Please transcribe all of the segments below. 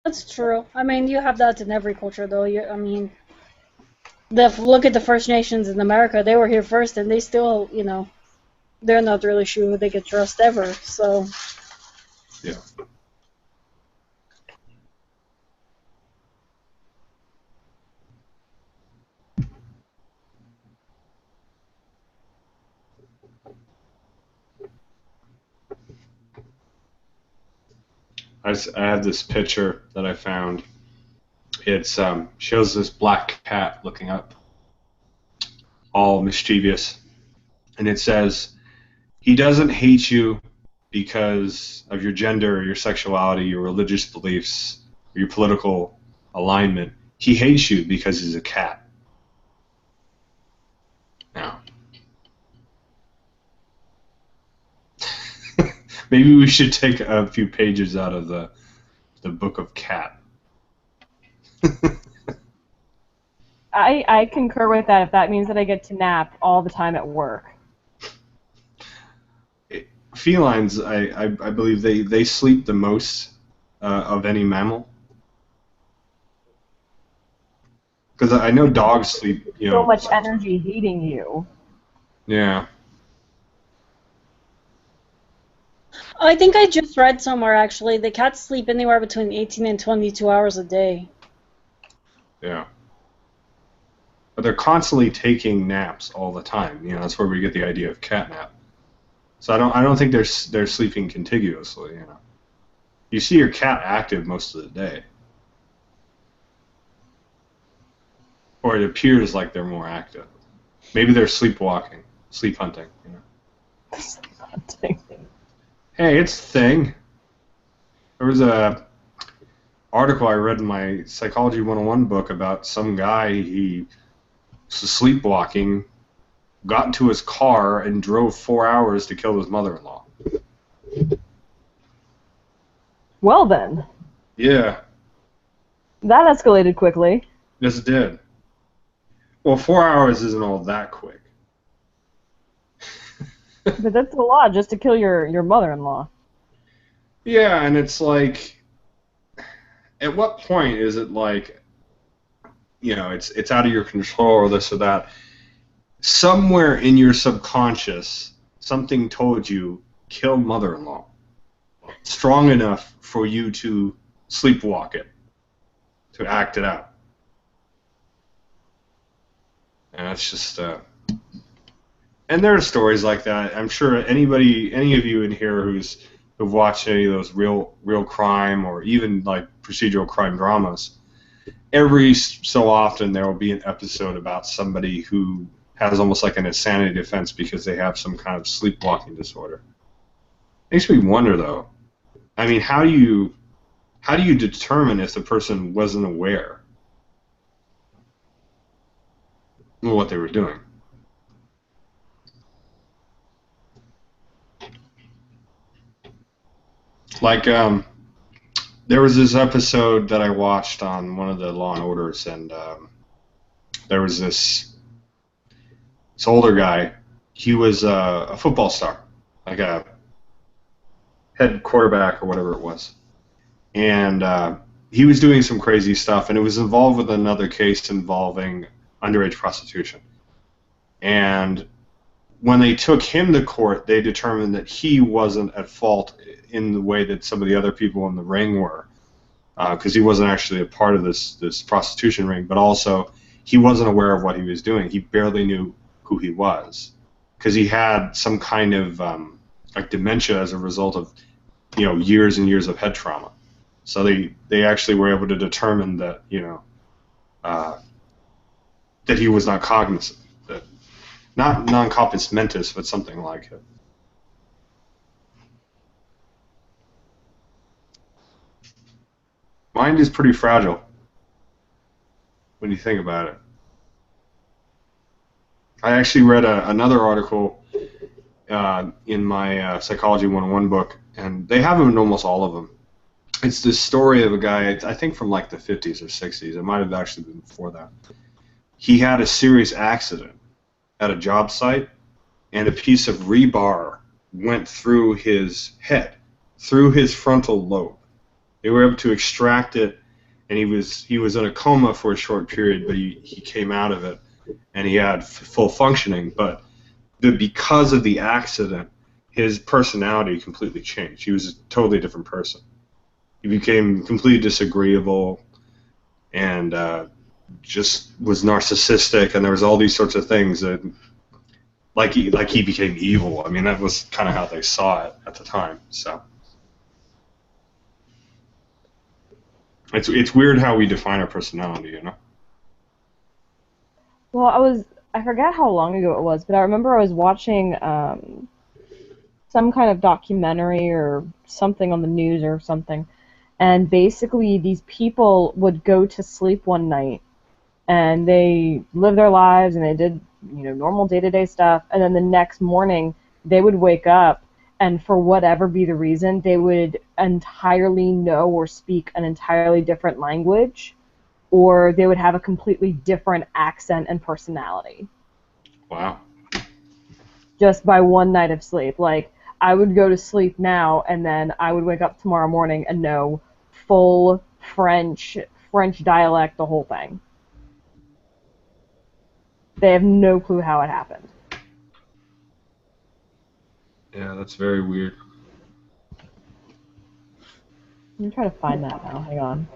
That's true. I mean, you have that in every culture, though. I mean, look at the First Nations in America. They were here first, and they still, they're not really sure who they could trust ever. So, Yeah. I have this picture that I found. It shows this black cat looking up, all mischievous, and it says, "He doesn't hate you because of your gender, or your sexuality, your religious beliefs, or your political alignment. He hates you because he's a cat." Now, maybe we should take a few pages out of the book of cat. I concur with that if that means that I get to nap all the time at work. Felines, I believe they sleep the most of any mammal. Because I know dogs sleep, So much energy heating you. Yeah. I think I just read somewhere, actually, the cats sleep anywhere between 18 and 22 hours a day. Yeah. But they're constantly taking naps all the time. That's where we get the idea of cat nap. So I don't think they're sleeping contiguously. You see your cat active most of the day, or it appears like they're more active. Maybe they're sleepwalking, sleep hunting. Sleep hunting. Hey, it's a thing. There was a article I read in my Psychology 101 book about some guy. He was sleepwalking, got into his car, and drove 4 hours to kill his mother-in-law. Well then. Yeah. That escalated quickly. Yes, it did. Well, 4 hours isn't all that quick. But that's a lot just to kill your mother-in-law. Yeah, and it's like, at what point is it like, it's out of your control or this or that? Somewhere in your subconscious, something told you, kill mother-in-law. Strong enough for you to sleepwalk it, to act it out. And it's just, and there are stories like that. I'm sure any of you in here who've watched any of those real crime or even like procedural crime dramas, every so often there will be an episode about somebody who has almost like an insanity defense because they have some kind of sleepwalking disorder. Makes me wonder, though. I mean, how do you determine if the person wasn't aware of what they were doing? Like, there was this episode that I watched on one of the Law and Orders, and there was this older guy. He was a football star, like a head quarterback or whatever it was, and he was doing some crazy stuff, and it was involved with another case involving underage prostitution. And when they took him to court, they determined that he wasn't at fault in the way that some of the other people in the ring were, because he wasn't actually a part of this prostitution ring, but also he wasn't aware of what he was doing. He barely knew who he was, because he had some kind of like dementia as a result of years and years of head trauma. So they actually were able to determine that that he was not cognizant, that not non-compos mentis, but something like it. Mind is pretty fragile when you think about it. I actually read another article in my Psychology 101 book, and they have them in almost all of them. It's this story of a guy, I think from like the 50s or 60s. It might have actually been before that. He had a serious accident at a job site, and a piece of rebar went through his head, through his frontal lobe. They were able to extract it, and he was in a coma for a short period, but he came out of it, and he had full functioning. But because of the accident, his personality completely changed. He was a totally different person. He became completely disagreeable, and just was narcissistic, and there was all these sorts of things that, like he became evil. I mean, that was kind of how they saw it at the time. So it's weird how we define our personality, you know. Well, I forget how long ago it was, but I remember I was watching some kind of documentary or something on the news or something, and basically these people would go to sleep one night and they lived their lives and they did, normal day-to-day stuff, and then the next morning they would wake up and for whatever be the reason, they would entirely know or speak an entirely different language, or they would have a completely different accent and personality. Wow. Just by one night of sleep. Like, I would go to sleep now, and then I would wake up tomorrow morning and know full French dialect, the whole thing. They have no clue how it happened. Yeah, that's very weird. I'm trying to find that now. Hang on.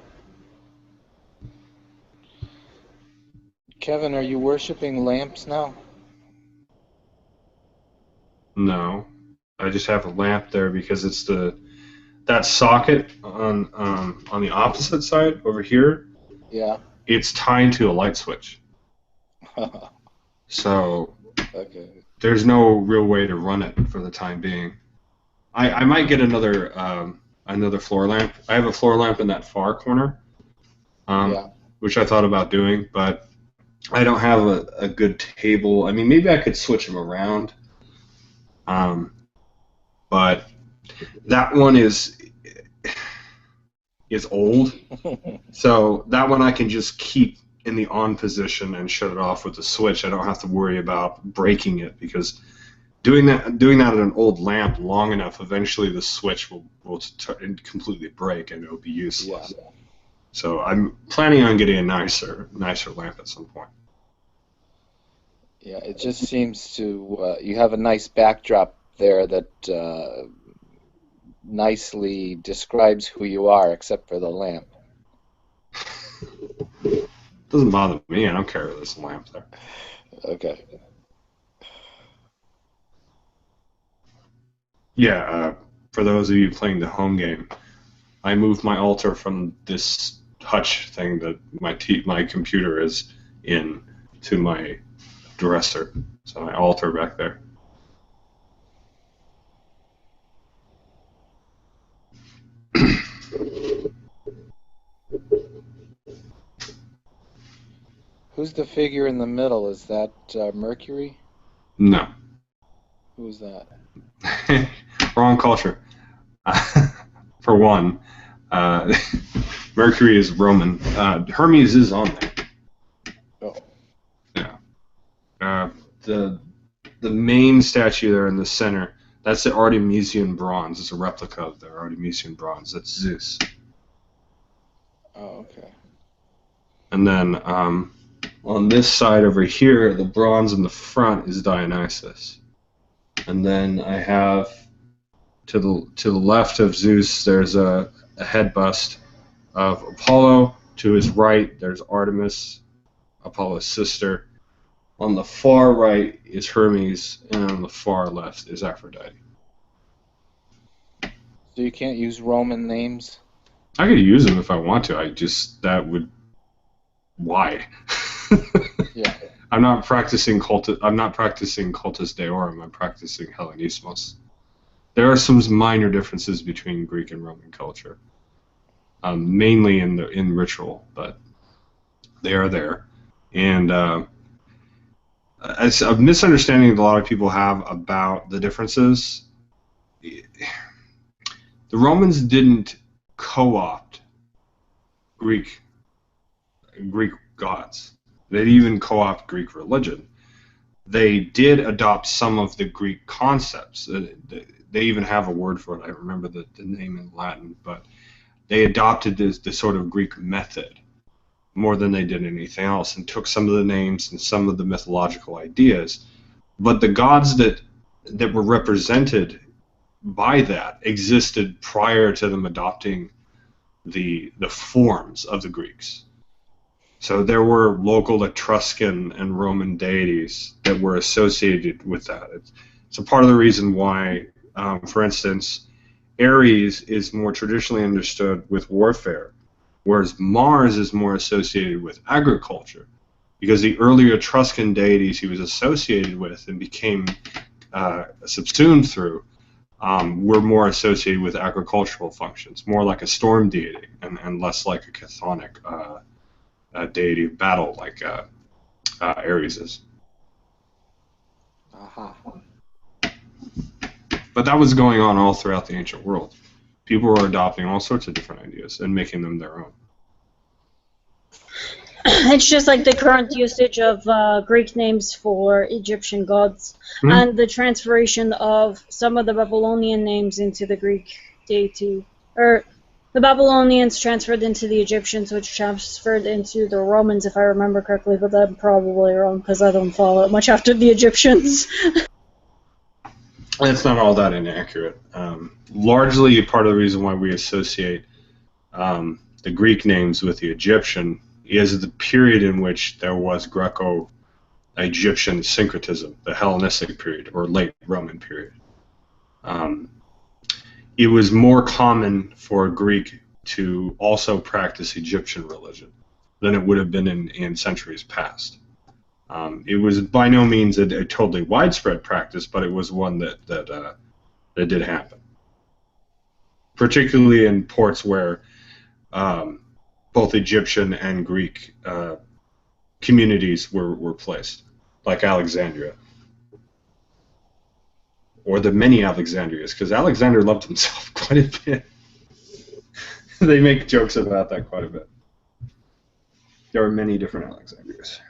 Kevin, are you worshiping lamps now? No, I just have a lamp there because it's that socket on the opposite side over here. Yeah. It's tied to a light switch. So Okay. there's no real way to run it for the time being. I might get another floor lamp. I have a floor lamp in that far corner, Yeah. which I thought about doing, but I don't have a good table. I mean, maybe I could switch them around, but that one is old, so that one I can just keep in the on position and shut it off with the switch. I don't have to worry about breaking it, because doing that at an old lamp long enough, eventually the switch will completely break and it'll be useless. Yeah. So I'm planning on getting a nicer lamp at some point. Yeah, it just seems to, you have a nice backdrop there that nicely describes who you are, except for the lamp. Doesn't bother me. I don't care if there's a lamp there. Okay. Yeah, for those of you playing the home game, I moved my altar from this hutch thing that my computer is in to my dresser. So my altar back there. Who's the figure in the middle? Is that Mercury? No. Who's that? Wrong culture. For one, Mercury is Roman. Hermes is on there. Oh. Yeah. The main statue there in the center, that's the Artemisian bronze. It's a replica of the Artemisian bronze. That's Zeus. Oh, okay. And then on this side over here, the bronze in the front is Dionysus. And then I have to the left of Zeus, there's a head bust of Apollo. To his right, there's Artemis, Apollo's sister. On the far right is Hermes, and on the far left is Aphrodite. So you can't use Roman names? I could use them if I want to. Why? Yeah. I'm not practicing cultus Deorum. I'm practicing Hellenismos. There are some minor differences between Greek and Roman culture, mainly in ritual, but they are there. And as a misunderstanding that a lot of people have about the differences, the Romans didn't co-opt Greek gods. They didn't even co-opt Greek religion. They did adopt some of the Greek concepts. They even have a word for it. I remember the name in Latin, but they adopted this sort of Greek method more than they did anything else, and took some of the names and some of the mythological ideas. But the gods that were represented by that existed prior to them adopting the forms of the Greeks. So there were local Etruscan and Roman deities that were associated with that. It's a part of the reason why, for instance, Ares is more traditionally understood with warfare, whereas Mars is more associated with agriculture, because the earlier Etruscan deities he was associated with and became subsumed through were more associated with agricultural functions, more like a storm deity and less like a chthonic deity of battle like Ares is. But that was going on all throughout the ancient world. People were adopting all sorts of different ideas and making them their own. It's just like the current usage of Greek names for Egyptian gods, and the transferation of some of the Babylonian names into the Greek deity, or the Babylonians transferred into the Egyptians, which transferred into the Romans, if I remember correctly, but I'm probably wrong because I don't follow it much after the Egyptians. It's not all that inaccurate. Largely, part of the reason why we associate the Greek names with the Egyptian is the period in which there was Greco-Egyptian syncretism, the Hellenistic period, or late Roman period. It was more common for a Greek to also practice Egyptian religion than it would have been in centuries past. It was by no means a totally widespread practice, but it was one that did happen, particularly in ports where both Egyptian and Greek communities were placed, like Alexandria, or the many Alexandrias, because Alexander loved himself quite a bit. They make jokes about that quite a bit. There are many different Alexandrias.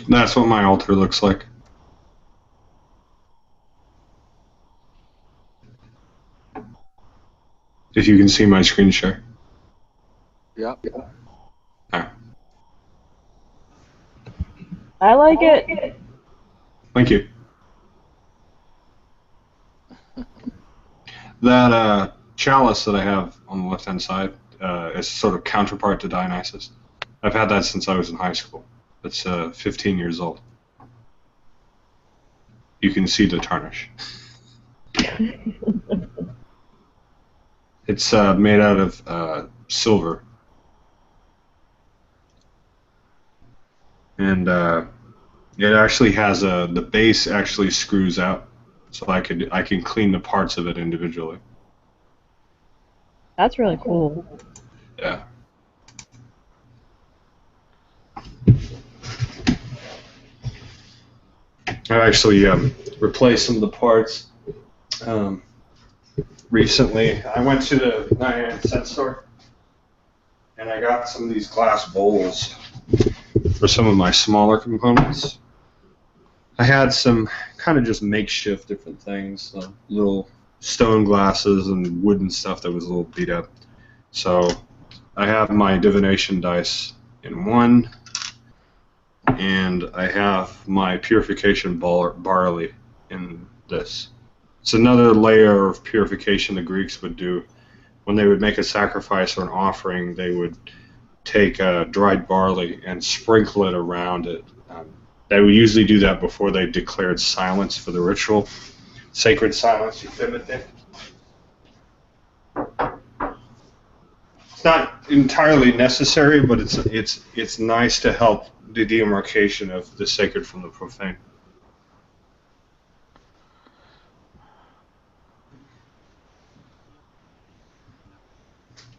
That's what my altar looks like. If you can see my screen share. Yep. Right. I like it. Thank you. That chalice that I have on the left-hand side is sort of counterpart to Dionysus. I've had that since I was in high school. It's 15 years old. You can see the tarnish. It's made out of silver. and it actually has the base actually screws out, so I can clean the parts of it individually. That's really cool. Yeah. I actually replaced some of the parts recently. I went to the 99-cent store and I got some of these glass bowls for some of my smaller components. I had some kind of just makeshift different things, little stone glasses and wooden stuff that was a little beat up. So I have my divination dice in one, and I have my purification barley in this. It's another layer of purification the Greeks would do. When they would make a sacrifice or an offering, they would take dried barley and sprinkle it around it. They would usually do that before they declared silence for the ritual. Sacred silence, It's not entirely necessary, but it's nice to help the demarcation of the sacred from the profane.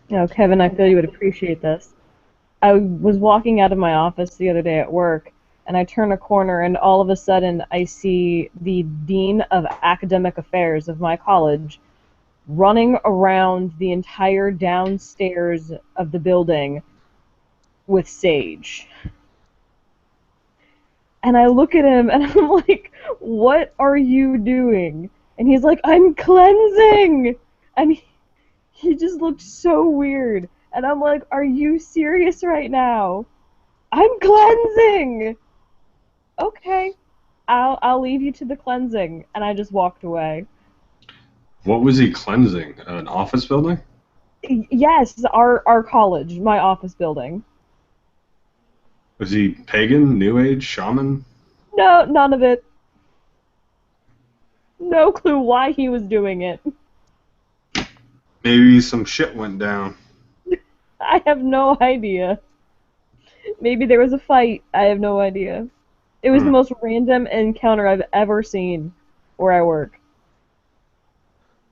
You know, Kevin, I feel you would appreciate this. I was walking out of my office the other day at work, and I turn a corner, and all of a sudden I see the Dean of Academic Affairs of my college running around the entire downstairs of the building with sage. And I look at him, and I'm like, what are you doing? And he's like, I'm cleansing! And he just looked so weird. And I'm like, are you serious right now? I'm cleansing! Okay, I'll leave you to the cleansing. And I just walked away. What was he cleansing? An office building? Yes, our college, my office building. Was he pagan, New Age, shaman? No, none of it. No clue why he was doing it. Maybe some shit went down. I have no idea. Maybe there was a fight. I have no idea. It was the most random encounter I've ever seen where I work.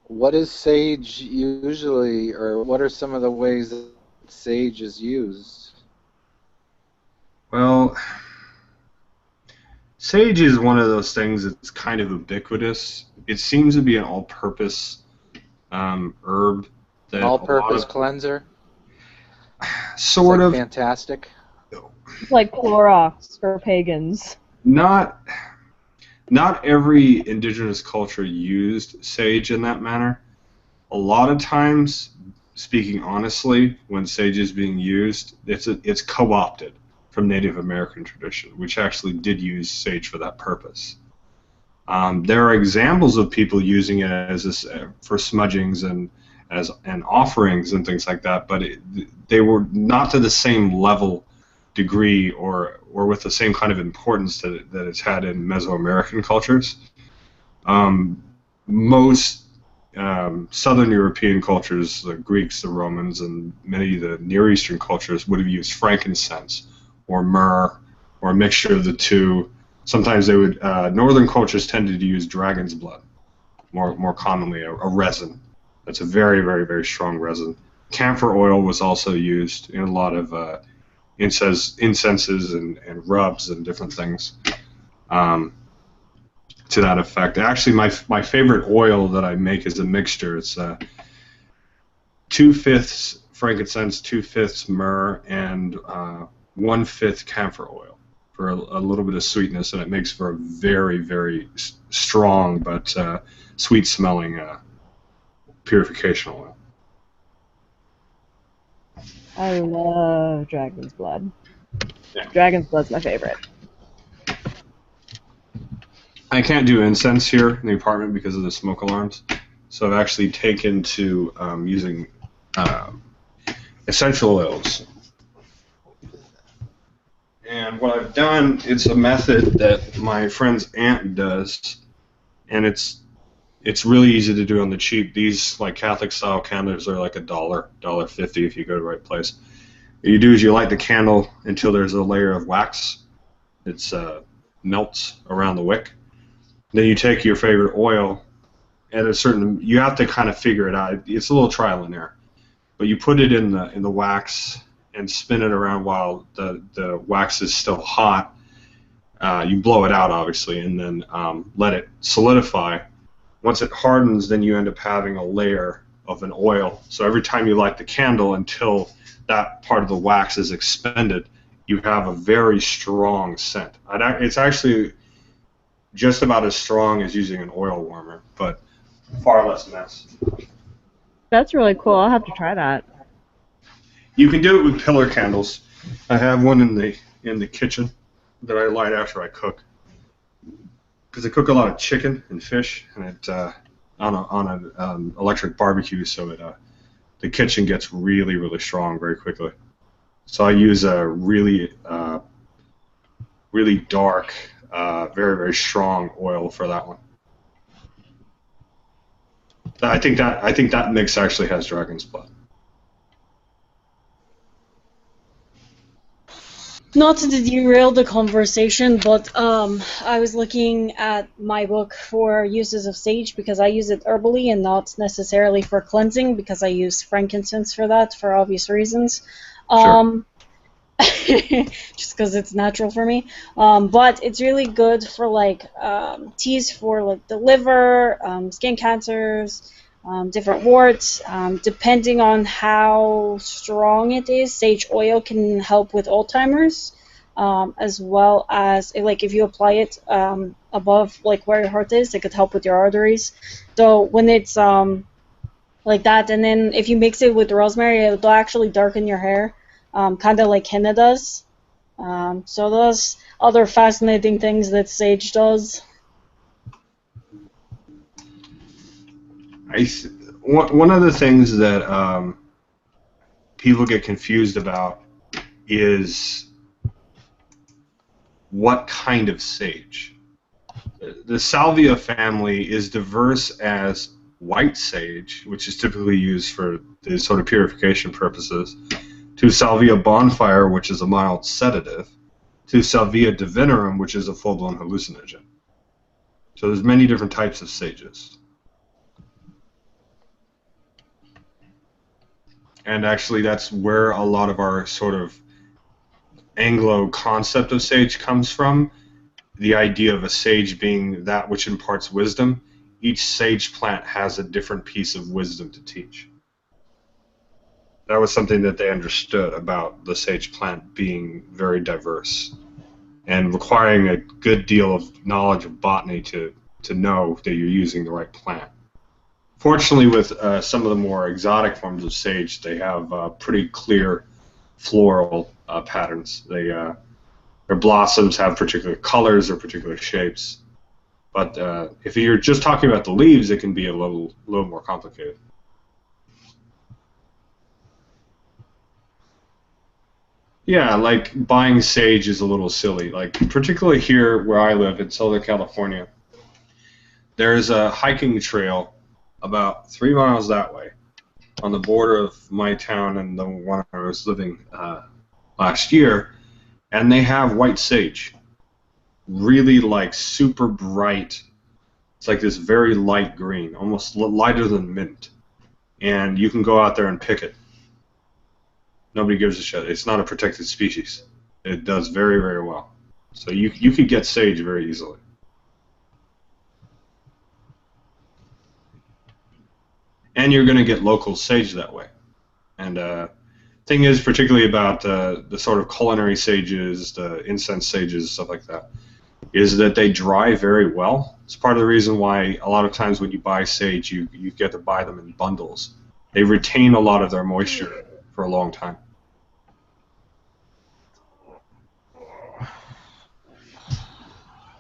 What is sage usually, or what are some of the ways that sage is used? Well, sage is one of those things that's kind of ubiquitous. It seems to be an all-purpose herb. That All-purpose cleanser? Sort of. Fantastic. It's like Clorox for pagans. Not every indigenous culture used sage in that manner. A lot of times, speaking honestly, when sage is being used, it's co-opted from Native American tradition, which actually did use sage for that purpose. There are examples of people using it as for smudgings and offerings and things like that, but they were not to the same level, degree, or with the same kind of importance that it's had in Mesoamerican cultures. Most Southern European cultures, the Greeks, the Romans, and many of the Near Eastern cultures would have used frankincense or myrrh or a mixture of the two. Sometimes they would. Northern cultures tended to use dragon's blood more commonly, a resin. That's a very, very, very strong resin. Camphor oil was also used in a lot of incenses and rubs and different things to that effect. Actually, my favorite oil that I make is a mixture. It's 2/5 frankincense, 2/5 myrrh, and 1/5 camphor oil for a little bit of sweetness, and it makes for a very, very strong but sweet-smelling purification oil. I love dragon's blood. Yeah. Dragon's blood's my favorite. I can't do incense here in the apartment because of the smoke alarms, so I've actually taken to using essential oils. And what I've done, it's a method that my friend's aunt does, and it's really easy to do on the cheap. These like Catholic style candles are like $1.50 if you go to the right place. What you do is you light the candle until there's a layer of wax, It's melts around the wick. Then you take your favorite oil at a certain. You have to kind of figure it out. It's a little trial and error, but you put it in the wax and spin it around while the wax is still hot. You blow it out, obviously, and then let it solidify. Once it hardens, then you end up having a layer of an oil. So every time you light the candle until that part of the wax is expended, you have a very strong scent. It's actually just about as strong as using an oil warmer, but far less mess. That's really cool. I'll have to try that. You can do it with pillar candles. I have one in the kitchen that I light after I cook, because I cook a lot of chicken and fish, and it on an electric barbecue, so the kitchen gets really, really strong very quickly. So I use a really really dark, very, very strong oil for that one. I think that mix actually has dragon's blood. Not to derail the conversation, but I was looking at my book for uses of sage because I use it herbally and not necessarily for cleansing, because I use frankincense for that for obvious reasons. Sure. Just because it's natural for me. But it's really good for like teas for like the liver, skin cancers, different warts. Depending on how strong it is, sage oil can help with Alzheimer's, as well as like if you apply it above like where your heart is, it could help with your arteries. So when it's like that, and then if you mix it with rosemary, it'll actually darken your hair. Kind of like henna does. So those other fascinating things that sage does. One of the things that people get confused about is what kind of sage. The salvia family is diverse as white sage, which is typically used for the sort of purification purposes, to Salvia bonfire, which is a mild sedative, to Salvia divinorum, which is a full-blown hallucinogen. So there's many different types of sages. And actually that's where a lot of our sort of Anglo concept of sage comes from, the idea of a sage being that which imparts wisdom. Each sage plant has a different piece of wisdom to teach. That was something that they understood about the sage plant being very diverse and requiring a good deal of knowledge of botany to know that you're using the right plant. Fortunately, with some of the more exotic forms of sage, they have pretty clear floral patterns. Their blossoms have particular colors or particular shapes. But if you're just talking about the leaves, it can be a little more complicated. Yeah, like buying sage is a little silly. Like particularly here where I live in Southern California, there's a hiking trail about 3 miles that way on the border of my town and the one I was living last year, and they have white sage. Really like super bright. It's like this very light green, almost lighter than mint. And you can go out there and pick it. Nobody gives a shit. It's not a protected species. It does very, very well. So you could get sage very easily. And you're going to get local sage that way. And thing is, particularly about the sort of culinary sages, the incense sages, stuff like that, is that they dry very well. It's part of the reason why a lot of times when you buy sage, you get to buy them in bundles. They retain a lot of their moisture for a long time.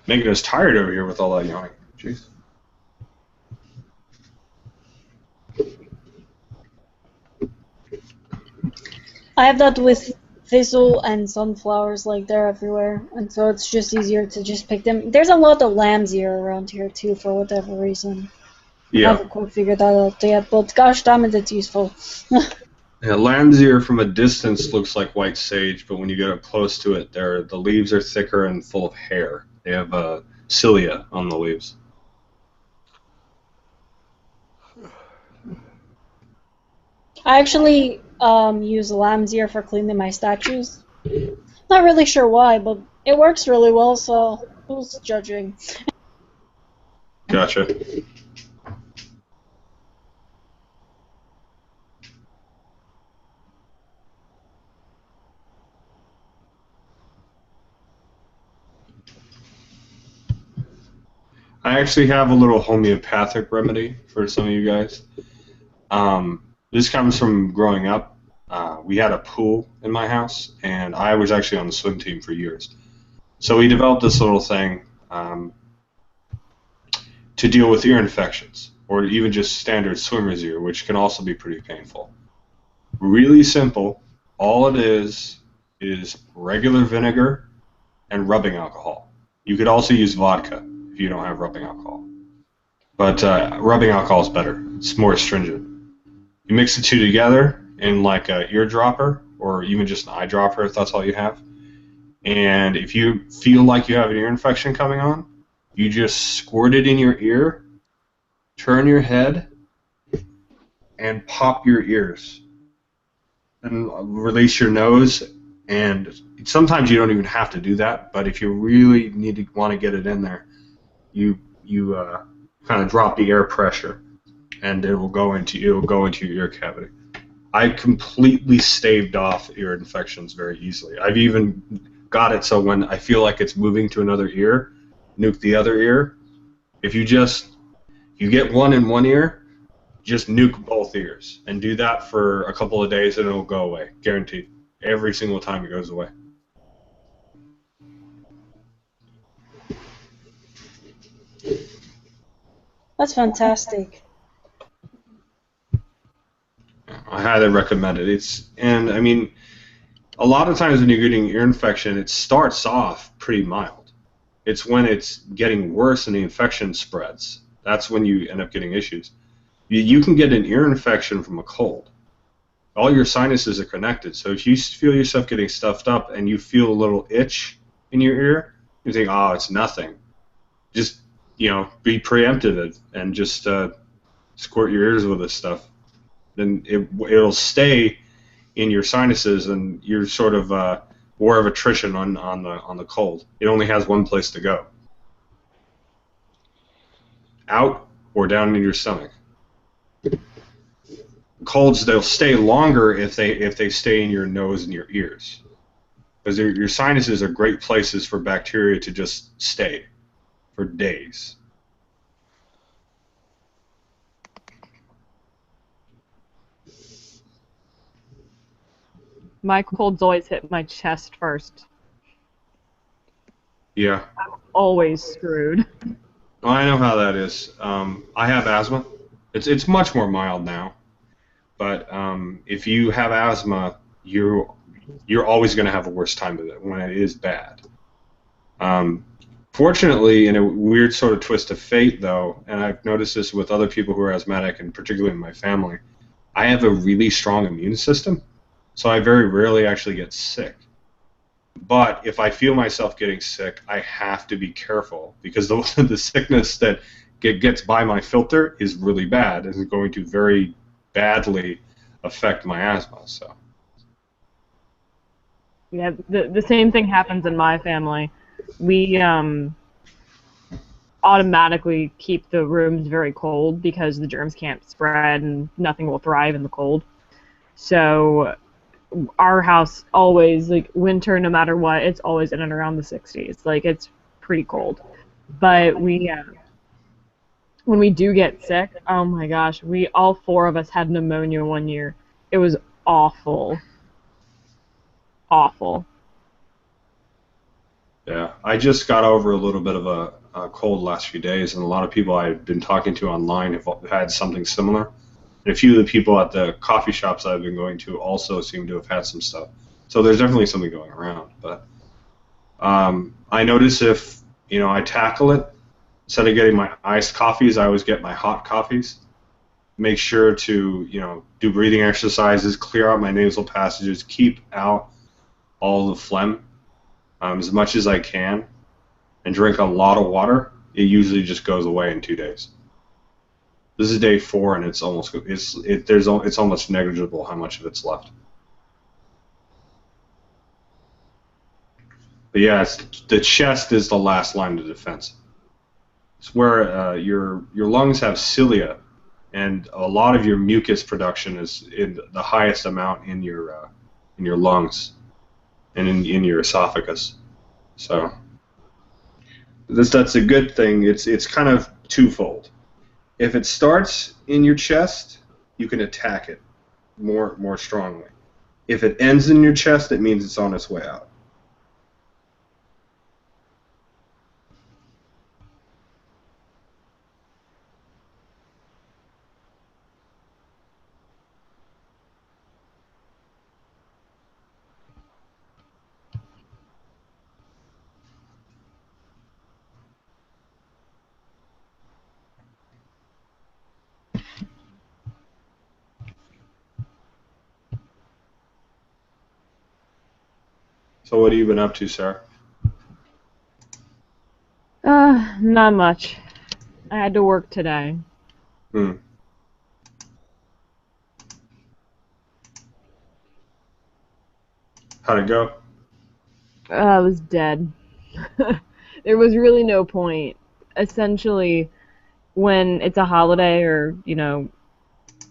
Making us tired over here with all that yawning. Jeez. I have that with thistle and sunflowers, like they're everywhere, and so it's just easier to just pick them. There's a lot of lamb's ear around here too, for whatever reason. Yeah. I haven't quite figured that out yet, but gosh damn it, it's useful. Yeah, lamb's ear from a distance looks like white sage, but when you get up close to it, the leaves are thicker and full of hair. They have cilia on the leaves. I actually use lamb's ear for cleaning my statues. Not really sure why, but it works really well, so who's judging? Gotcha. I actually have a little homeopathic remedy for some of you guys. This comes from growing up. We had a pool in my house, and I was actually on the swim team for years. So we developed this little thing to deal with ear infections, or even just standard swimmer's ear, which can also be pretty painful. Really simple. All it is regular vinegar and rubbing alcohol. You could also use vodka if you don't have rubbing alcohol. But rubbing alcohol is better. It's more astringent. You mix the two together in like a eardropper or even just an eyedropper if that's all you have. And if you feel like you have an ear infection coming on, you just squirt it in your ear, turn your head, and pop your ears. And release your nose. And sometimes you don't even have to do that, but if you really want to get it in there, you kind of drop the air pressure, and it will go into your ear cavity. I completely staved off ear infections very easily. I've even got it so when I feel like it's moving to another ear, nuke the other ear. If you get one in one ear, just nuke both ears and do that for a couple of days and it'll go away, guaranteed. Every single time it goes away. That's fantastic. I highly recommend it. I mean, a lot of times when you're getting ear infection, it starts off pretty mild. It's when it's getting worse and the infection spreads. That's when you end up getting issues. You can get an ear infection from a cold. All your sinuses are connected, so if you feel yourself getting stuffed up and you feel a little itch in your ear, you think, oh, it's nothing. Just, be preemptive and just squirt your ears with this stuff. Then it'll stay in your sinuses, and you're sort of war of attrition on the cold. It only has one place to go: out or down in your stomach. Colds, they'll stay longer if they stay in your nose and your ears, because your sinuses are great places for bacteria to just stay for days. My colds always hit my chest first. Yeah. I'm always screwed. Well, I know how that is. I have asthma. It's much more mild now, but if you have asthma, you're always going to have a worse time with it when it is bad. Fortunately, in a weird sort of twist of fate, though, and I've noticed this with other people who are asthmatic, and particularly in my family, I have a really strong immune system, so I very rarely actually get sick. But if I feel myself getting sick, I have to be careful, because the sickness that gets by my filter is really bad and is going to very badly affect my asthma. So. Yeah, the same thing happens in my family. We automatically keep the rooms very cold because the germs can't spread and nothing will thrive in the cold. So our house always, like, winter, no matter what, it's always in and around the 60s. Like, it's pretty cold. But when we do get sick, oh my gosh, all four of us had pneumonia one year. It was awful. Awful. Yeah, I just got over a little bit of a cold last few days, and a lot of people I've been talking to online have had something similar. And a few of the people at the coffee shops I've been going to also seem to have had some stuff. So there's definitely something going around. But I notice if I tackle it, instead of getting my iced coffees, I always get my hot coffees. make sure to, do breathing exercises, clear out my nasal passages, keep out all the phlegm as much as I can, and drink a lot of water. It usually just goes away in 2 days. This is day 4, and it's almost negligible how much of it's left. But yeah, the chest is the last line of defense. It's where your lungs have cilia, and a lot of your mucus production is in the highest amount in your lungs and in your esophagus. So that's a good thing. It's kind of twofold. If it starts in your chest, you can attack it more strongly. If it ends in your chest, it means it's on its way out. So what have you been up to, Sarah? Not much. I had to work today. Hmm. How'd it go? I was dead. There was really no point. Essentially, when it's a holiday or,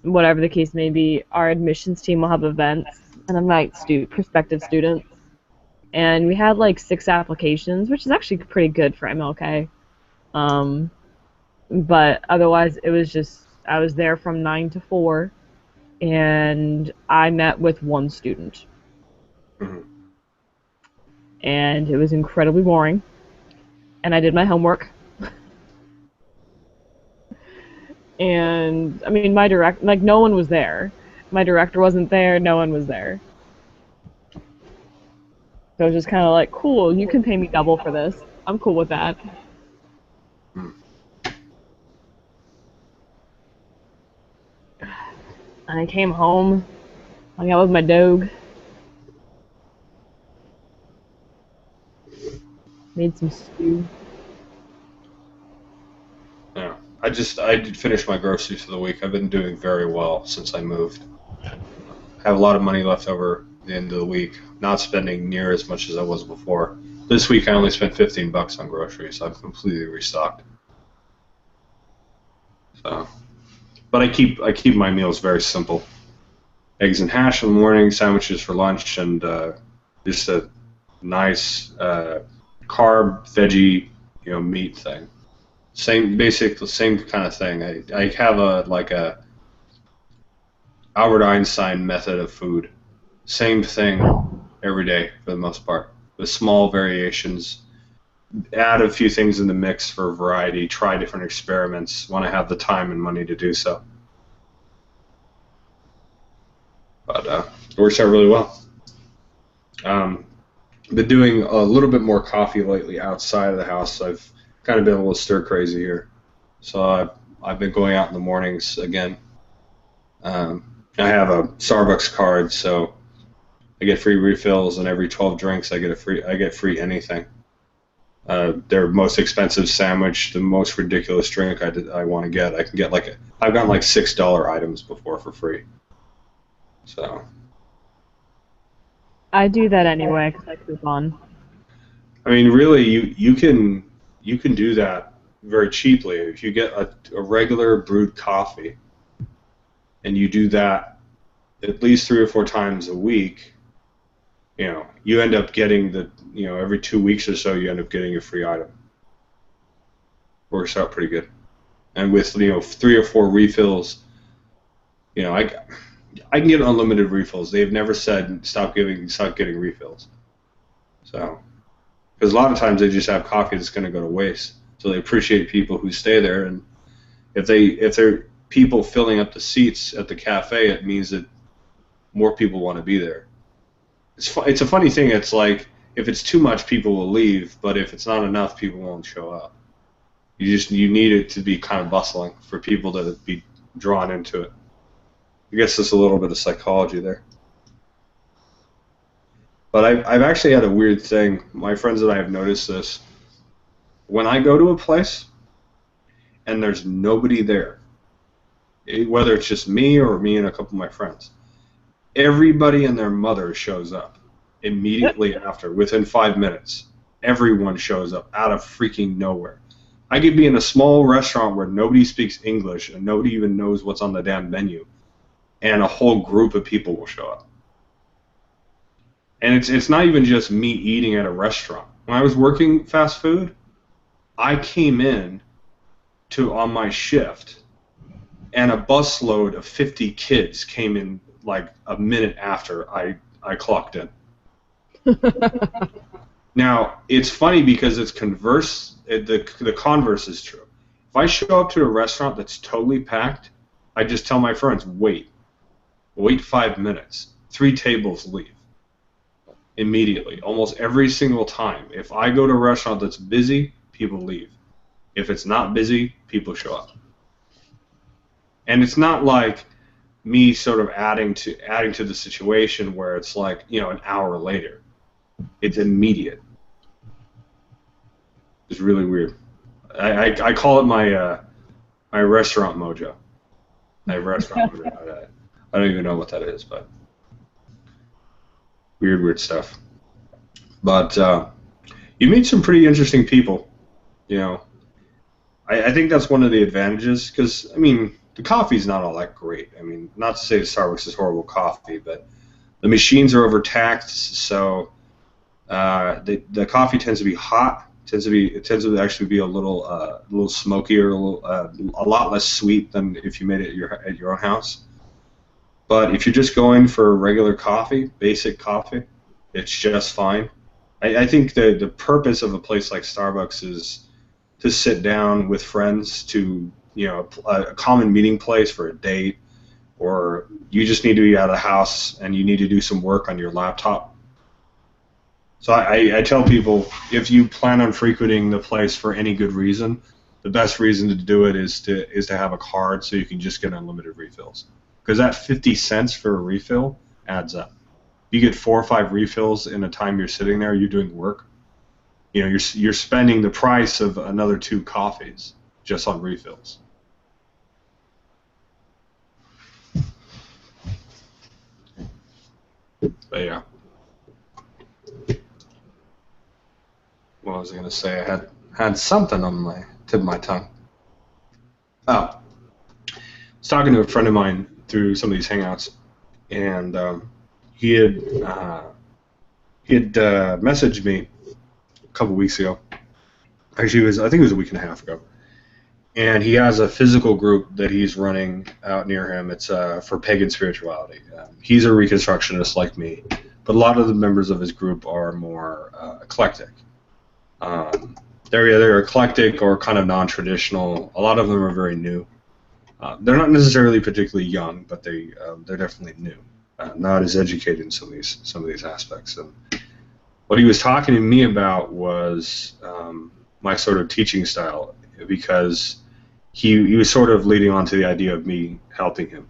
whatever the case may be, our admissions team will have events, and I'm like prospective students. And we had like 6 applications, which is actually pretty good for MLK. But otherwise, it was just, I was there from 9 to 4, and I met with 1 student. Mm-hmm. And it was incredibly boring. And I did my homework. And, I mean, no one was there. My director wasn't there, no one was there. So it was just kind of like, cool, you can pay me double for this. I'm cool with that. Hmm. And I came home, hung out with my dog. Made some stew. Yeah. I did finish my groceries for the week. I've been doing very well since I moved. I have a lot of money left over at the end of the week. Not spending near as much as I was before. This week I only spent $15 on groceries. I'm completely restocked. So, but I keep my meals very simple. Eggs and hash in the morning, sandwiches for lunch, and just a nice carb, veggie, meat thing. Same kind of thing. I have a Albert Einstein method of food. Same thing every day for the most part, with small variations. Add a few things in the mix for variety. Try different experiments when I have the time and money to do so. But it works out really well. Been doing a little bit more coffee lately outside of the house. I've kind of been a little stir crazy here, so I've been going out in the mornings again. I have a Starbucks card, so I get free refills, and every 12 drinks I get free anything. Their most expensive sandwich, the most ridiculous drink I want to get, I can get I've gotten like $6 items before for free. So I do that anyway because I coupon. I mean, really, you can do that very cheaply if you get a regular brewed coffee, and you do that at least 3 or 4 times a week. You end up getting every 2 weeks or so you end up getting a free item. Works out pretty good, and with 3 or 4 refills, I can get unlimited refills. They've never said stop getting refills. So, because a lot of times they just have coffee that's going to go to waste. So they appreciate people who stay there, and if they're people filling up the seats at the cafe, it means that more people want to be there. It's a funny thing. It's like if it's too much, people will leave, but if it's not enough, people won't show up. You need it to be kind of bustling for people to be drawn into it. I guess there's a little bit of psychology there. But I've actually had a weird thing. My friends and I have noticed this. When I go to a place and there's nobody there, whether it's just me or me and a couple of my friends, everybody and their mother shows up immediately after, within 5 minutes. Everyone shows up out of freaking nowhere. I could be in a small restaurant where nobody speaks English and nobody even knows what's on the damn menu, and a whole group of people will show up. And it's not even just me eating at a restaurant. When I was working fast food, I came in on my shift, and a busload of 50 kids came in like a minute after I clocked in. Now, it's funny because it's converse. The converse is true. If I show up to a restaurant that's totally packed, I just tell my friends, wait 5 minutes. 3 tables leave immediately, almost every single time. If I go to a restaurant that's busy, people leave. If it's not busy, people show up. And it's not like me sort of adding to the situation where it's like, an hour later. It's immediate. It's really weird. I call it my restaurant mojo. My restaurant mojo. I don't even know what that is, but weird stuff. But you meet some pretty interesting people. I think that's one of the advantages, because the coffee's not all that great. Not to say that Starbucks is horrible coffee, but the machines are overtaxed, so the coffee tends to be hot. It tends to actually be a little smokier, a lot less sweet than if you made it at your own house. But if you're just going for regular coffee, basic coffee, it's just fine. I think the purpose of a place like Starbucks is to sit down with friends, to a common meeting place for a date, or you just need to be out of the house and you need to do some work on your laptop. So I tell people, if you plan on frequenting the place for any good reason, the best reason to do it is to have a card so you can just get unlimited refills. Because that 50 cents for a refill adds up. You get 4 or 5 refills in a time you're sitting there, you're doing work. You're spending the price of another 2 coffees just on refills. But yeah. What was I going to say? I had something on my tip of my tongue. Oh. I was talking to a friend of mine through some of these hangouts, and he had messaged me a couple weeks ago. Actually, I think it was a week and a half ago. And he has a physical group that he's running out near him. It's for pagan spirituality. He's a Reconstructionist like me, but a lot of the members of his group are more eclectic. They're either eclectic or kind of non-traditional. A lot of them are very new. They're not necessarily particularly young, but they're definitely new. Not as educated in some of these aspects. And what he was talking to me about was my sort of teaching style, because he was sort of leading on to the idea of me helping him,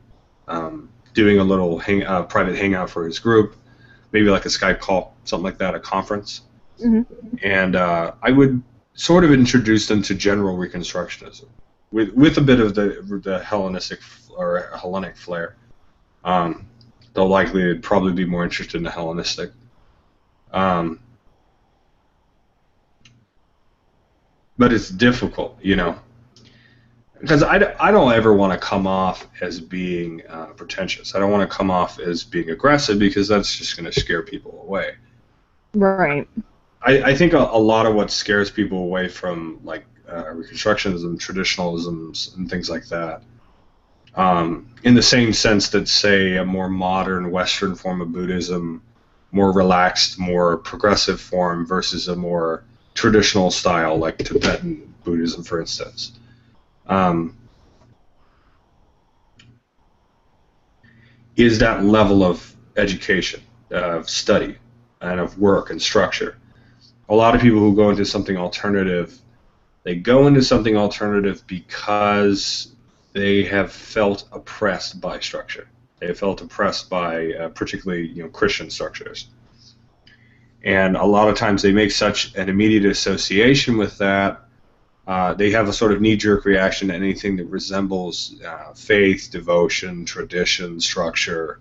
doing a little private hangout for his group, maybe like a Skype call, something like that, a conference. Mm-hmm. And I would sort of introduce them to general Reconstructionism with a bit of the Hellenistic or Hellenic flair. They'll likely probably be more interested in the Hellenistic. But it's difficult, because I don't ever want to come off as being pretentious. I don't want to come off as being aggressive, because that's just going to scare people away. Right. I think a lot of what scares people away from Reconstructionism, traditionalisms, and things like that, in the same sense that, say, a more modern Western form of Buddhism, more relaxed, more progressive form versus a more traditional style like Tibetan Buddhism, for instance. Is that level of education, of study, and of work and structure. A lot of people who go into something alternative, they go into something alternative because they have felt oppressed by structure. They have felt oppressed by particularly Christian structures. And a lot of times they make such an immediate association with that. They have a sort of knee-jerk reaction to anything that resembles faith, devotion, tradition, structure.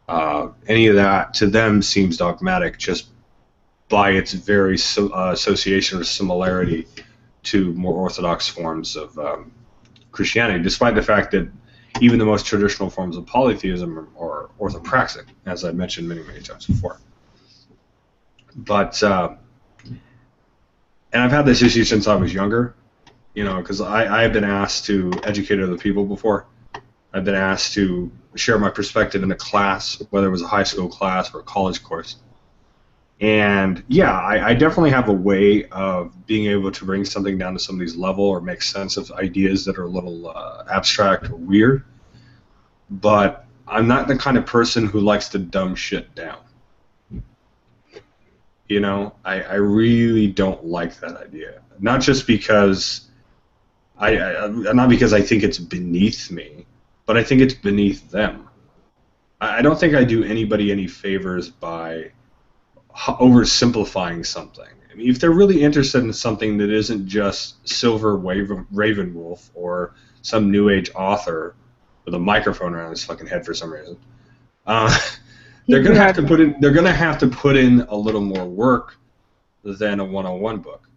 Any of that to them seems dogmatic just by its very association or similarity to more orthodox forms of Christianity, despite the fact that even the most traditional forms of polytheism are orthopraxic, as I mentioned many, many times before. But, and I've had this issue since I was younger, because I have been asked to educate other people before. I've been asked to share my perspective in a class, whether it was a high school class or a college course. And yeah, I definitely have a way of being able to bring something down to somebody's level or make sense of ideas that are a little abstract or weird. But I'm not the kind of person who likes to dumb shit down. I really don't like that idea. Not just because not because I think it's beneath me, but I think it's beneath them. I don't think I do anybody any favors by oversimplifying something. I mean, if they're really interested in something that isn't just Silver Ravenwolf or some New Age author with a microphone around his fucking head for some reason, they're gonna have to put in. They're gonna have to put in a little more work than a 101 book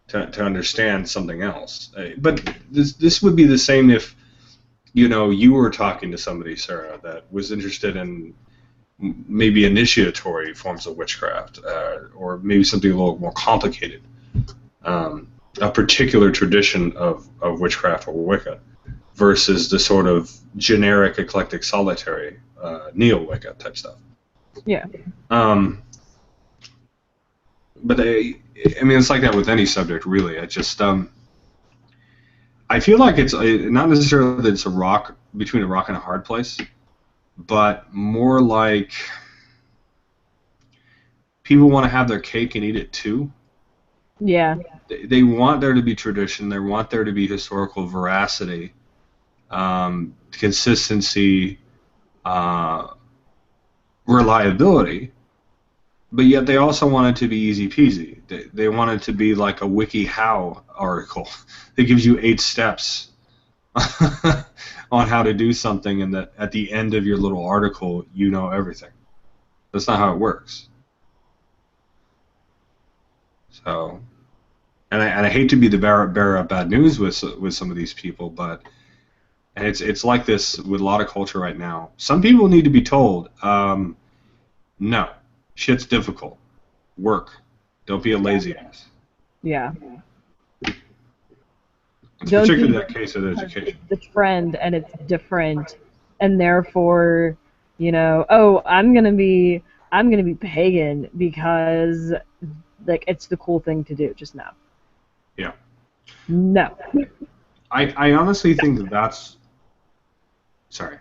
to understand something else. But this would be the same if you were talking to somebody, Sarah, that was interested in maybe initiatory forms of witchcraft, or maybe something a little more complicated, a particular tradition of witchcraft or Wicca, versus the sort of generic, eclectic, solitary neo-Wicca type stuff. Yeah. But it's like that with any subject, really. I just, I feel like it's not necessarily that it's between a rock and a hard place, but more like people want to have their cake and eat it too. Yeah. They want there to be tradition. They want there to be historical veracity, consistency, reliability, but yet they also want it to be easy peasy. They want it to be like a WikiHow article that gives you 8 steps on how to do something, and that at the end of your little article you know everything. That's not how it works. So, and I hate to be the bearer of bad news with some of these people, but it's like this with a lot of culture right now. Some people need to be told, no, shit's difficult. Work. Don't be a lazy ass. Yeah. It's particularly that case of education. The trend, and it's different, and therefore, I'm gonna be pagan because it's the cool thing to do. Just no. Yeah. No. I honestly think that's. Sorry.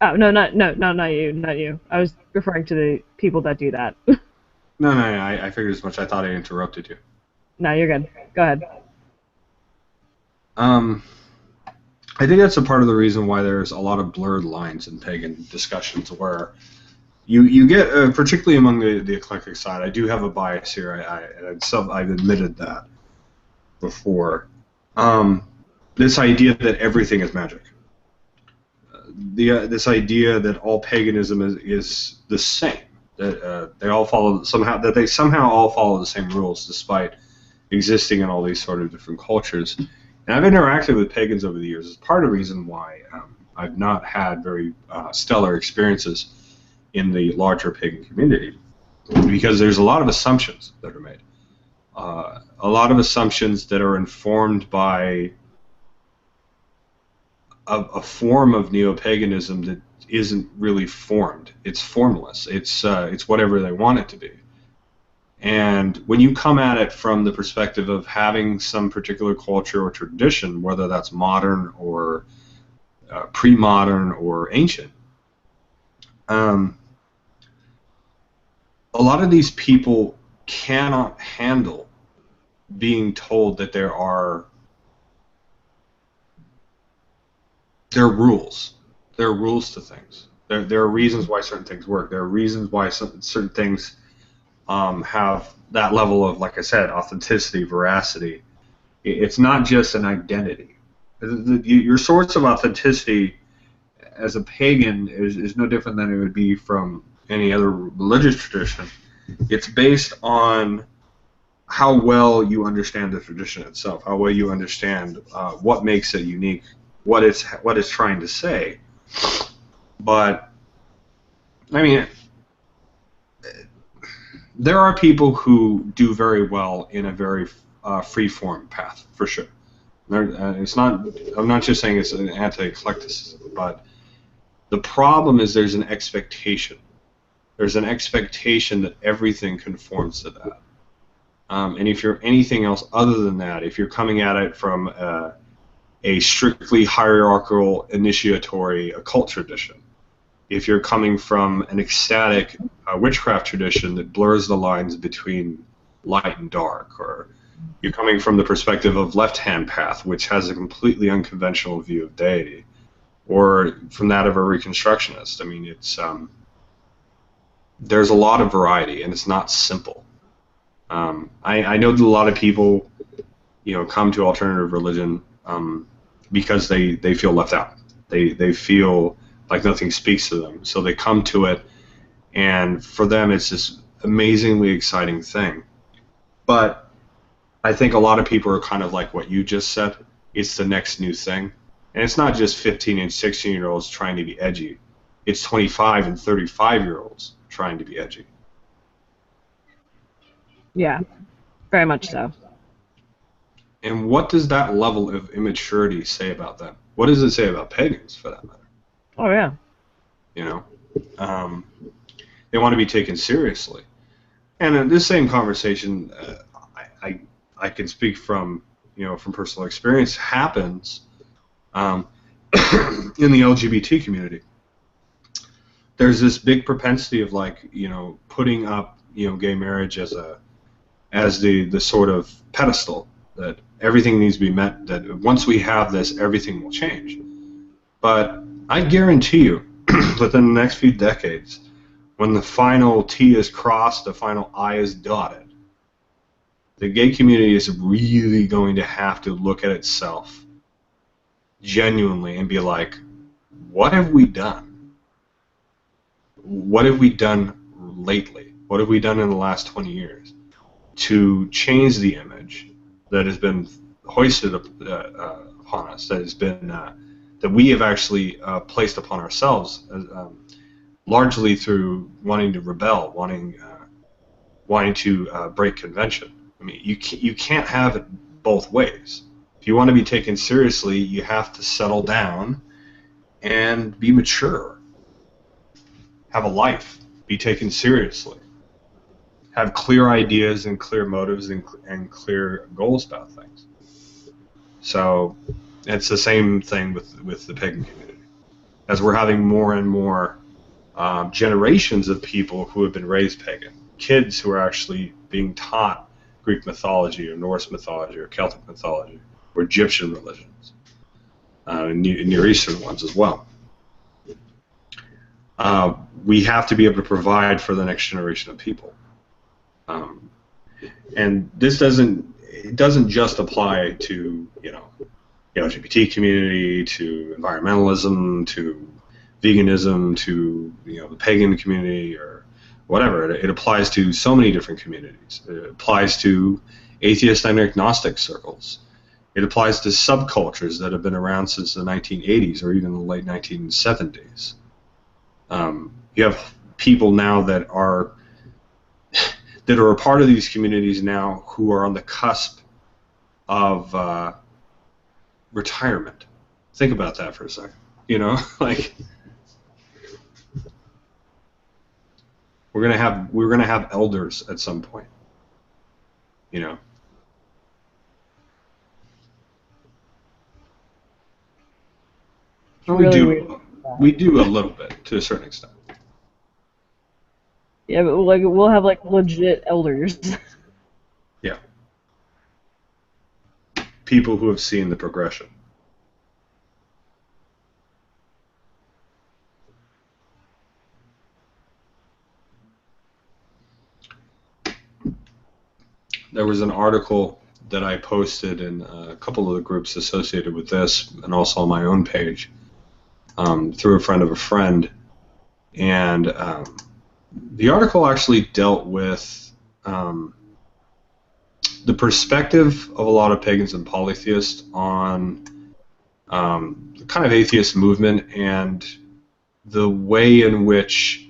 Oh no, not you. I was referring to the people that do that. No, I figured as much. I thought I interrupted you. No, you're good. Go ahead. I think that's a part of the reason why there's a lot of blurred lines in pagan discussions, where you get, particularly among the eclectic side. I do have a bias here. I've admitted that before. This idea that everything is magic. This idea that all paganism is the same. That they somehow all follow the same rules, despite existing in all these sort of different cultures. And I've interacted with pagans over the years. It's part of the reason why I've not had very stellar experiences in the larger pagan community, because there's a lot of assumptions that are made. A lot of assumptions that are informed by a form of neo-paganism that isn't really formed. It's formless. It's whatever they want it to be. And when you come at it from the perspective of having some particular culture or tradition, whether that's modern or pre-modern or ancient, a lot of these people cannot handle being told that there are there are rules. There are rules to things. There are reasons why certain things work. There are reasons why certain things have that level of, like I said, authenticity, veracity. It's not just an identity. Your source of authenticity as a pagan is no different than it would be from any other religious tradition. It's based on how well you understand the tradition itself, how well you understand what makes it unique, what it's trying to say. But I mean, there are people who do very well in a very free-form path, for sure. It's not. I'm not just saying it's an anti-eclecticism, but the problem is there's an expectation. There's an expectation that everything conforms to that. And if you're anything else other than that, if you're coming at it from a strictly hierarchical, initiatory occult tradition, if you're coming from an ecstatic witchcraft tradition that blurs the lines between light and dark, or you're coming from the perspective of left-hand path, which has a completely unconventional view of deity, or from that of a Reconstructionist, I mean, it's there's a lot of variety, and it's not simple. I know that a lot of people, come to alternative religion because they feel left out. They feel like nothing speaks to them, so they come to it, and for them it's this amazingly exciting thing. But I think a lot of people are kind of like what you just said. It's the next new thing. And it's not just 15 and 16-year-olds trying to be edgy. It's 25 and 35-year-olds trying to be edgy. Yeah, very much so. And what does that level of immaturity say about them? What does it say about pagans, for that matter? Oh, yeah. They want to be taken seriously. And in this same conversation, I can speak from personal experience, happens in the LGBT community. There's this big propensity of putting up gay marriage as the sort of pedestal that everything needs to be met, that once we have this, everything will change. But I guarantee you, within the next few decades, when the final T is crossed, the final I is dotted, the gay community is really going to have to look at itself genuinely and be like, what have we done? What have we done lately? What have we done in the last 20 years to change the image that has been hoisted upon us, that has been that we have actually placed upon ourselves, largely through wanting to rebel, wanting to break convention. I mean, you can't have it both ways. If you want to be taken seriously, you have to settle down and be mature. Have a life. Be taken seriously. Have clear ideas and clear motives and clear goals about things. So it's the same thing with the pagan community. As we're having more and more generations of people who have been raised pagan, kids who are actually being taught Greek mythology or Norse mythology or Celtic mythology or Egyptian religions, and Near Eastern ones as well. We have to be able to provide for the next generation of people. And this doesn't just apply to the LGBT community, to environmentalism, to veganism, to the pagan community or whatever. It applies to so many different communities. It applies to atheist and agnostic circles. It applies to subcultures that have been around since the 1980s or even the late 1970s. You have people now that are a part of these communities now who are on the cusp of retirement. Think about that for a second. We're gonna have elders at some point. Really we do a little bit to a certain extent. Yeah, but we'll have legit elders. Yeah. People who have seen the progression. there was an article that I posted in a couple of the groups associated with this, and also on my own page, through a friend of a friend, and the article actually dealt with the perspective of a lot of pagans and polytheists on the kind of atheist movement and the way in which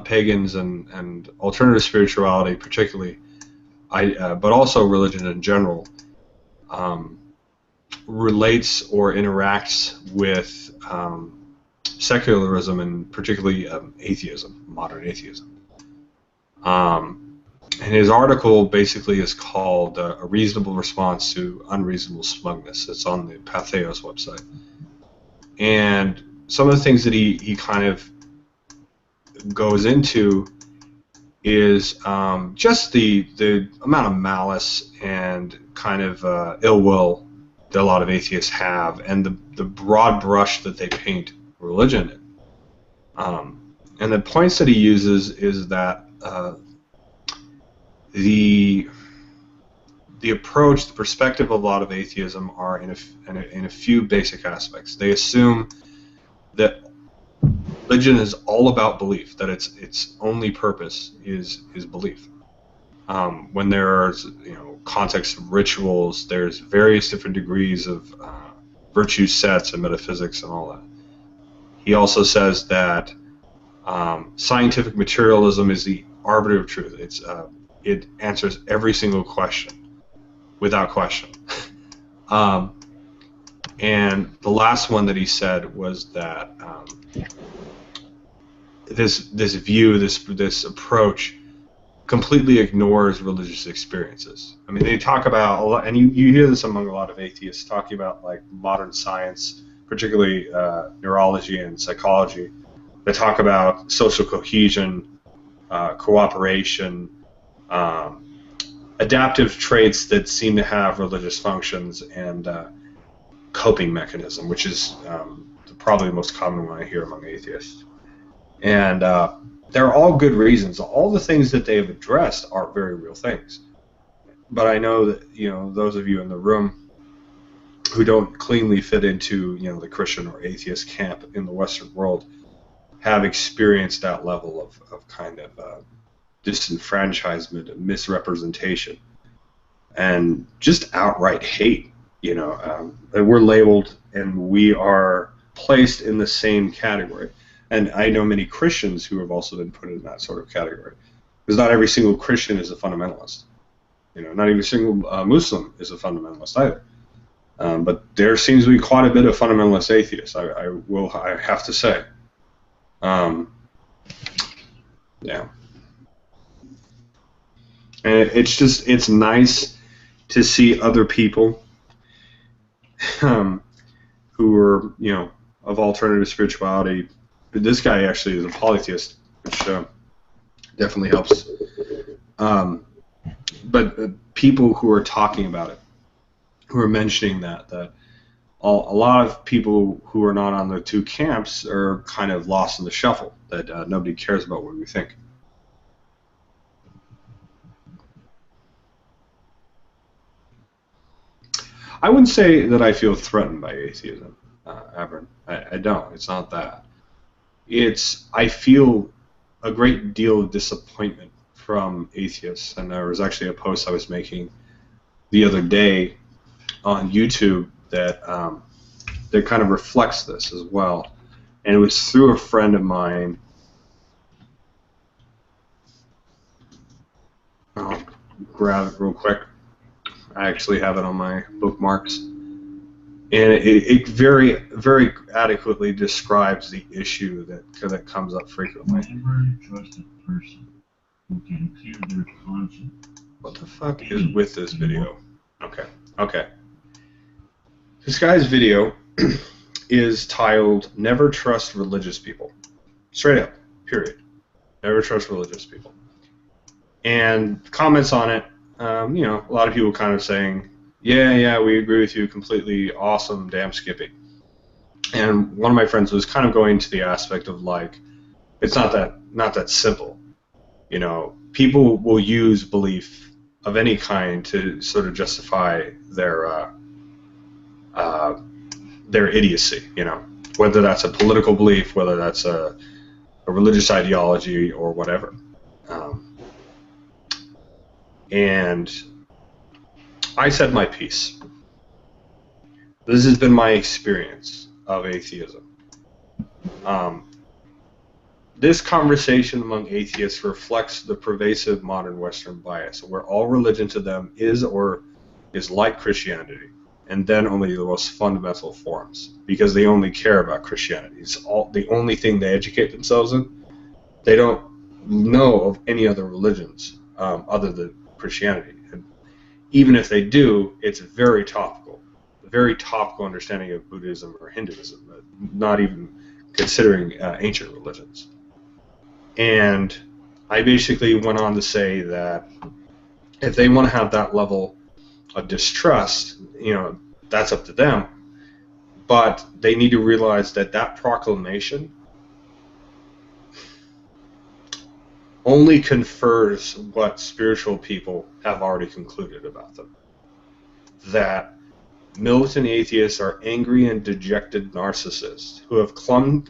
pagans and alternative spirituality, particularly, but also religion in general, relates or interacts with secularism and particularly atheism, modern atheism. And his article basically is called A Reasonable Response to Unreasonable Smugness. It's on the Patheos website. And some of the things that he kind of goes into is just the amount of malice and kind of ill will that a lot of atheists have, and the broad brush that they paint religion in. And the points that he uses is that the approach, the perspective of a lot of atheism are in a few basic aspects. They assume that religion is all about belief, that its only purpose is belief. When there's context of rituals, there's various different degrees of virtue sets and metaphysics and all that. He also says that scientific materialism is the arbiter of truth. It answers every single question without question. And the last one that he said was that this view, this approach, completely ignores religious experiences. I mean, they talk about a lot, and you hear this among a lot of atheists talking about like modern science, particularly neurology and psychology. They talk about social cohesion, cooperation, adaptive traits that seem to have religious functions, and coping mechanism, which is probably the most common one I hear among atheists. And they're all good reasons. All the things that they have addressed are very real things. But I know that those of you in the room who don't cleanly fit into the Christian or atheist camp in the Western world have experienced that level of kind of disenfranchisement and misrepresentation and just outright hate. We're labeled and we are placed in the same category. And I know many Christians who have also been put in that sort of category. Because not every single Christian is a fundamentalist. Not every single Muslim is a fundamentalist either. But there seems to be quite a bit of fundamentalist atheists, I have to say. Yeah. And it's nice to see other people who are, of alternative spirituality. But this guy actually is a polytheist, which definitely helps. But people who are talking about it, who are mentioning that a lot of people who are not on the two camps are kind of lost in the shuffle, that nobody cares about what we think. I wouldn't say that I feel threatened by atheism, Avern. I don't. It's not that. I feel a great deal of disappointment from atheists, and there was actually a post I was making the other day on YouTube that kind of reflects this as well, and it was through a friend of mine. I'll grab it real quick. I actually have it on my bookmarks. And it very, very adequately describes the issue that comes up frequently. Never trust a person who can clear their conscience. What the fuck is with this video? Okay. This guy's video is titled "Never Trust Religious People." Straight up, period. Never trust religious people. And comments on it, a lot of people kind of saying, yeah, we agree with you completely, awesome, damn Skippy. And one of my friends was kind of going to the aspect of like, it's not that simple. People will use belief of any kind to sort of justify their idiocy, you know, whether that's a political belief, whether that's a religious ideology, or whatever. And I said my piece. This has been my experience of atheism. This conversation among atheists reflects the pervasive modern Western bias, where all religion to them is or is like Christianity, and then only the most fundamental forms, because they only care about Christianity. It's the only thing they educate themselves in. They don't know of any other religions other than Christianity. And even if they do, it's very topical. A very topical understanding of Buddhism or Hinduism, not even considering ancient religions. And I basically went on to say that if they want to have that level of distrust, you know, that's up to them. But they need to realize that that proclamation only confirms what spiritual people have already concluded about them. That militant atheists are angry and dejected narcissists who have clung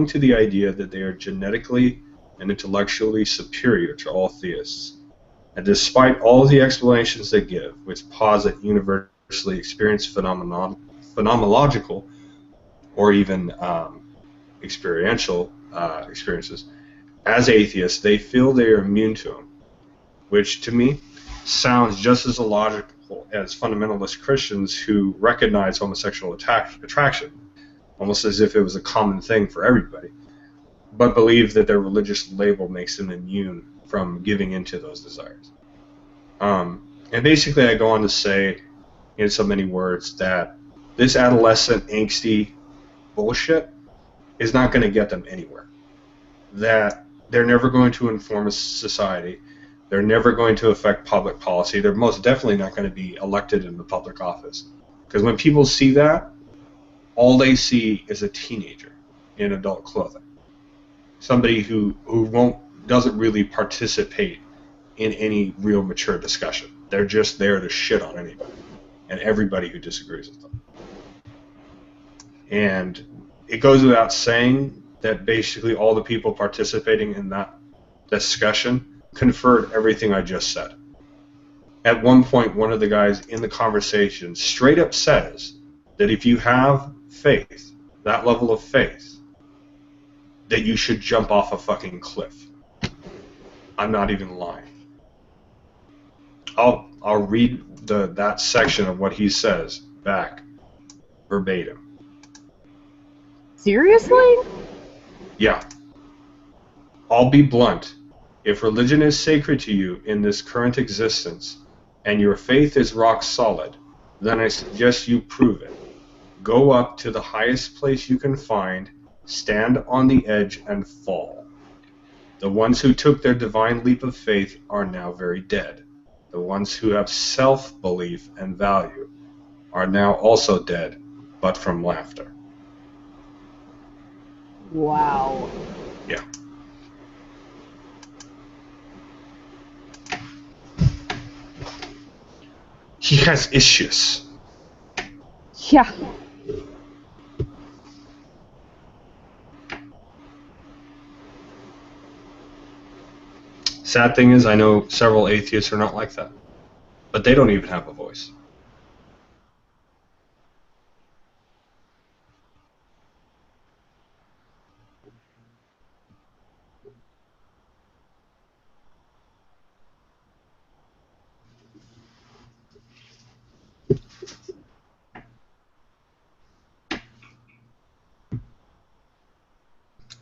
to the idea that they are genetically and intellectually superior to all theists. And despite all the explanations they give, which posit universally experienced phenomenological or even experiential experiences, as atheists, they feel they are immune to them, which to me sounds just as illogical as fundamentalist Christians who recognize homosexual attraction, almost as if it was a common thing for everybody, but believe that their religious label makes them immune from giving into those desires. And basically I go on to say, in so many words, that this adolescent angsty bullshit is not going to get them anywhere. That they're never going to inform a society. They're never going to affect public policy. They're most definitely not going to be elected in the public office. Because when people see that, all they see is a teenager in adult clothing. Somebody who doesn't really participate in any real mature discussion. They're just there to shit on anybody and everybody who disagrees with them. And it goes without saying that basically all the people participating in that discussion conferred everything I just said. At one point, one of the guys in the conversation straight up says that if you have faith, that level of faith, that you should jump off a fucking cliff. I'm not even lying. I'll read that section of what he says back verbatim. Seriously? Yeah. I'll be blunt. If religion is sacred to you in this current existence, and your faith is rock solid, then I suggest you prove it. Go up to the highest place you can find, stand on the edge, and fall. The ones who took their divine leap of faith are now very dead. The ones who have self-belief and value are now also dead, but from laughter. Wow. Yeah. He has issues. Yeah. Sad thing is, I know several atheists are not like that. But they don't even have a voice.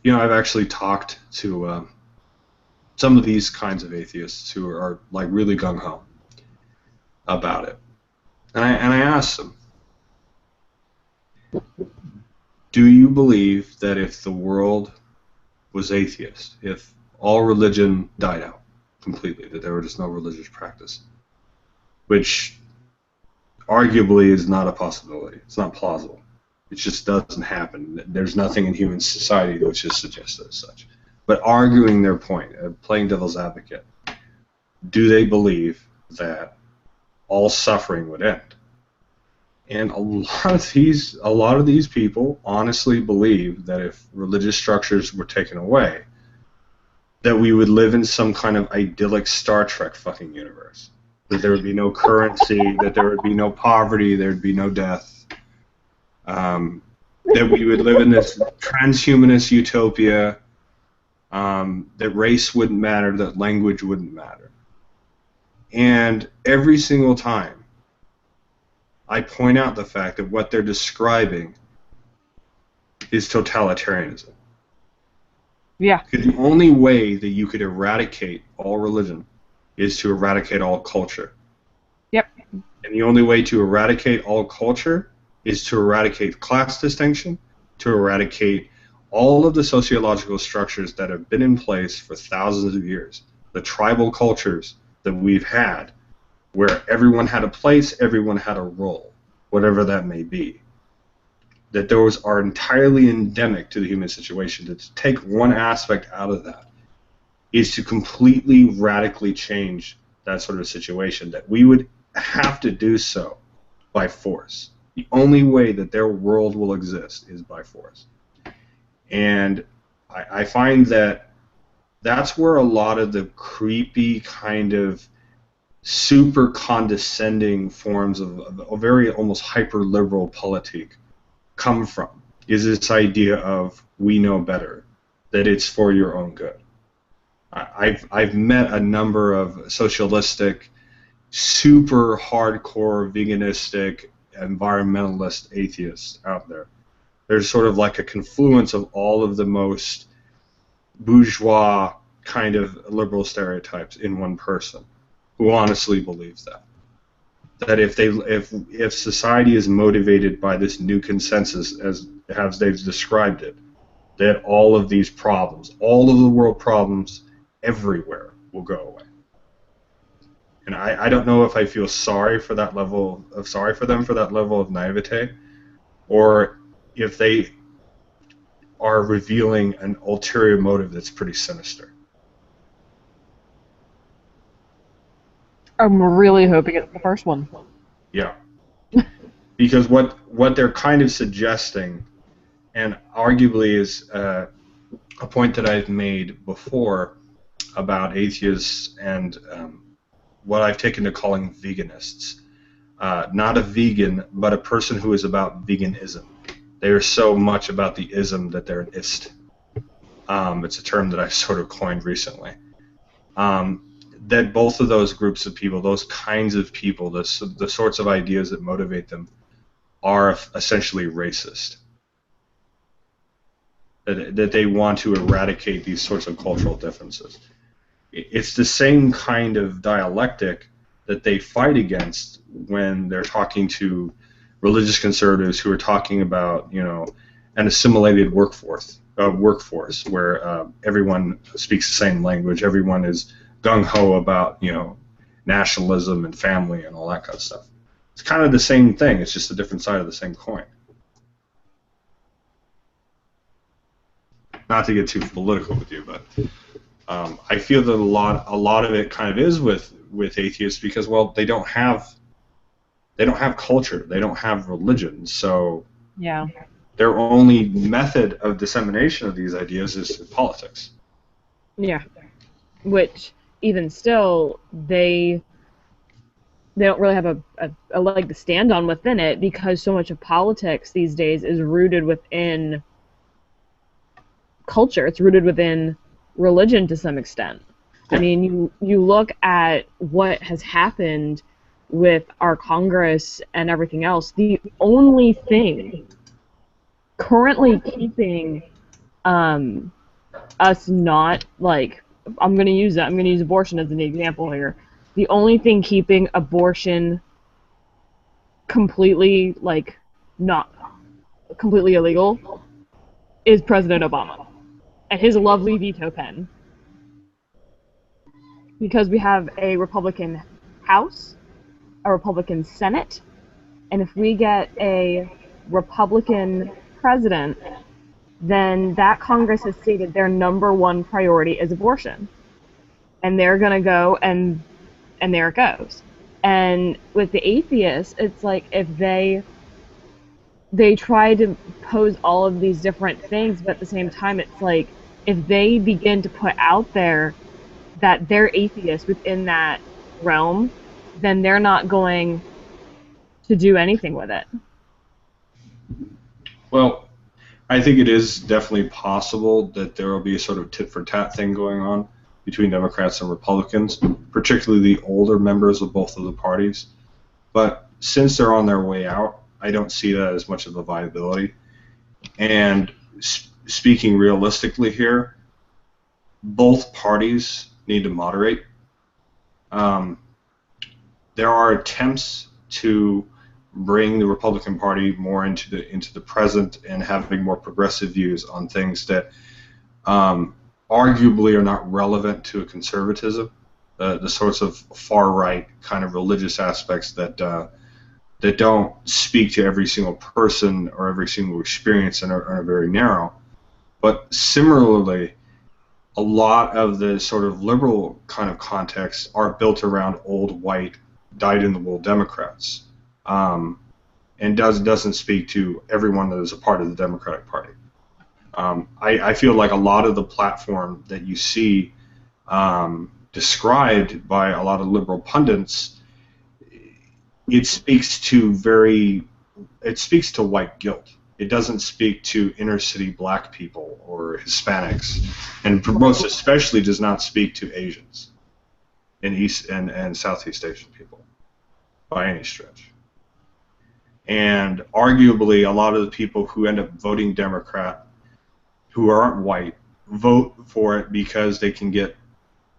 You know, I've actually talked to some of these kinds of atheists who are like really gung-ho about it. And I asked them, do you believe that if the world was atheist, if all religion died out completely, that there was just no religious practice, which arguably is not a possibility, it's not plausible. It just doesn't happen. There's nothing in human society which is suggested as such. But arguing their point, playing devil's advocate, do they believe that all suffering would end. And a lot of these people honestly believe that if religious structures were taken away, that we would live in some kind of idyllic Star Trek fucking universe. That there would be no currency, that there would be no poverty, there would be no death. That we would live in this transhumanist utopia, that race wouldn't matter, that language wouldn't matter. And every single time, I point out the fact that what they're describing is totalitarianism. Yeah. Because the only way that you could eradicate all religion is to eradicate all culture. Yep. And the only way to eradicate all culture is to eradicate class distinction, to eradicate all of the sociological structures that have been in place for thousands of years. The tribal cultures that we've had, where everyone had a place, everyone had a role, whatever that may be. That those are entirely endemic to the human situation. To take one aspect out of that is to completely, radically change that sort of situation, that we would have to do so by force. The only way that their world will exist is by force. And I find that that's where a lot of the creepy kind of super condescending forms of a very almost hyper-liberal politique come from, is this idea of we know better, that it's for your own good. I've met a number of socialistic, super hardcore veganistic, environmentalist atheists out there. There's sort of like a confluence of all of the most bourgeois kind of liberal stereotypes in one person who honestly believes that. That if society is motivated by this new consensus as they've described it, that all of these problems, all of the world problems everywhere will go away. And I don't know if I feel sorry for that level of naivete, or if they are revealing an ulterior motive that's pretty sinister. I'm really hoping it's the first one. Yeah. Because what they're kind of suggesting, and arguably is a point that I've made before about atheists and what I've taken to calling veganists. Not a vegan, but a person who is about veganism. They are so much about the ism that they're an ist. It's a term that I sort of coined recently. That both of those groups of people, those kinds of people, the sorts of ideas that motivate them, are essentially racist. That they want to eradicate these sorts of cultural differences. It's the same kind of dialectic that they fight against when they're talking to religious conservatives who are talking about, an assimilated workforce where everyone speaks the same language, everyone is gung-ho about, nationalism and family and all that kind of stuff. It's kind of the same thing, it's just a different side of the same coin. Not to get too political with you, but I feel that a lot of it kind of is with atheists because, well, they don't have culture, they don't have religion, so Yeah. their only method of dissemination of these ideas is through politics. Yeah. Which, even still, they don't really have a leg to stand on within it because so much of politics these days is rooted within culture. It's rooted within religion to some extent. I mean, you look at what has happened with our Congress and everything else. The only thing currently keeping us not, like, I'm going to use abortion as an example here. The only thing keeping abortion completely, not completely illegal is President Obama and his lovely veto pen. Because we have a Republican House, a Republican Senate, and if we get a Republican president, then that Congress has stated their #1 priority is abortion. And they're going to go and and there it goes. And with the atheists, it's like if they try to pose all of these different things, but at the same time, it's like if they begin to put out there that they're atheists within that realm, then they're not going to do anything with it. Well, I think it is definitely possible that there will be a sort of tit for tat thing going on between Democrats and Republicans, particularly the older members of both of the parties. But since they're on their way out, I don't see that as much of a viability. And speaking realistically here, both parties need to moderate. There are attempts to bring the Republican Party more into the present and having more progressive views on things that arguably are not relevant to a conservatism, the sorts of far right kind of religious aspects that don't speak to every single person or every single experience and are very narrow. But similarly, a lot of the sort of liberal kind of contexts are built around old white dyed-in-the-wool Democrats, and doesn't speak to everyone that is a part of the Democratic Party. I feel like a lot of the platform that you see described by a lot of liberal pundits, it speaks to white guilt. It doesn't speak to inner city black people or Hispanics, and most especially does not speak to Asians and East and Southeast Asian people by any stretch. And arguably, a lot of the people who end up voting Democrat, who aren't white, vote for it because they can get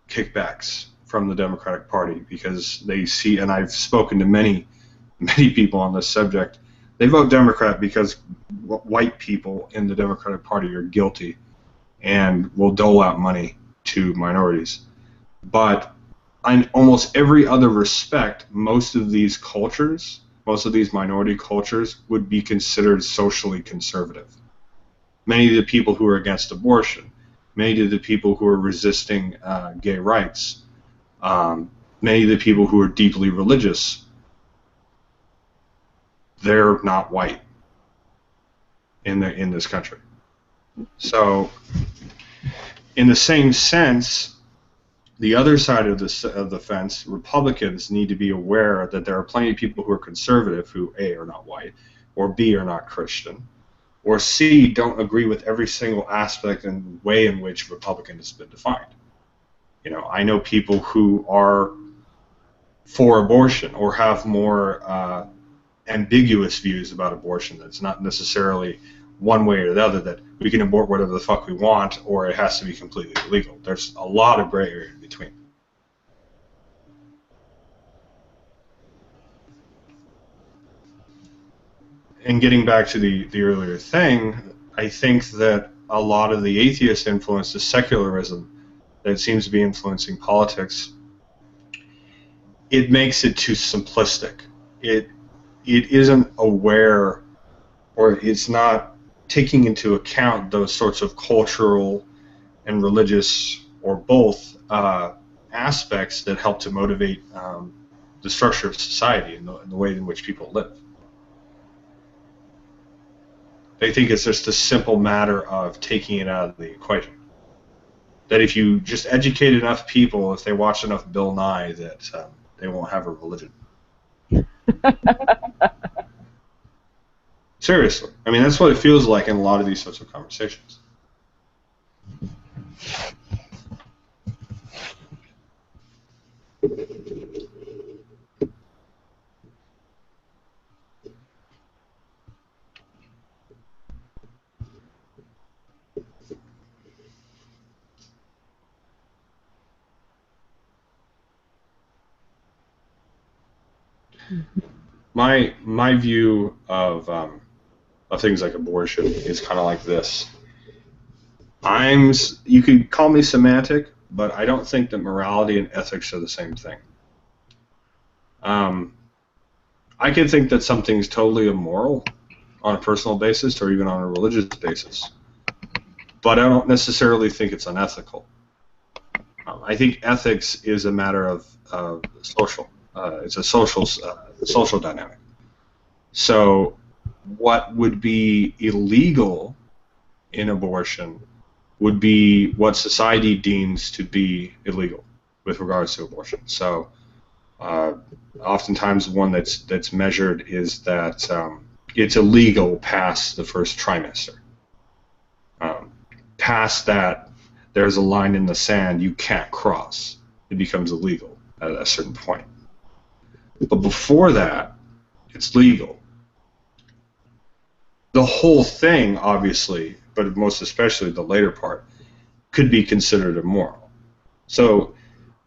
kickbacks from the Democratic Party because they see, and I've spoken to many people on this subject, they vote Democrat because white people in the Democratic Party are guilty and will dole out money to minorities. But in almost every other respect, most of these cultures, most of these minority cultures, would be considered socially conservative. Many of the people who are against abortion, many of the people who are resisting gay rights, many of the people who are deeply religious, they're not white in this country. So, in the same sense, the other side of the fence, Republicans need to be aware that there are plenty of people who are conservative who A, are not white, or B, are not Christian, or C, don't agree with every single aspect and way in which Republican has been defined. You know, I know people who are for abortion or have more ambiguous views about abortion. That's not necessarily one way or the other, that we can abort whatever the fuck we want or it has to be completely illegal. There's a lot of gray area in between. And getting back to the earlier thing, I think that a lot of the atheist influence, the secularism that seems to be influencing politics, it makes it too simplistic. It isn't aware, or it's not taking into account those sorts of cultural and religious, or both, aspects that help to motivate the structure of society and the way in which people live. They think it's just a simple matter of taking it out of the equation. That if you just educate enough people, if they watch enough Bill Nye, that they won't have a religion. Seriously. I mean, that's what it feels like in a lot of these sorts of conversations. My view of things like abortion is kind of like this. You could call me semantic, but I don't think that morality and ethics are the same thing. I could think that something's totally immoral on a personal basis or even on a religious basis, but I don't necessarily think it's unethical. I think ethics is a matter of social. It's a social dynamic. So, what would be illegal in abortion would be what society deems to be illegal with regards to abortion. So, oftentimes, one that's measured is that it's illegal past the first trimester. Past that, there's a line in the sand you can't cross. It becomes illegal at a certain point. But before that, it's legal. The whole thing, obviously, but most especially the later part, could be considered immoral. So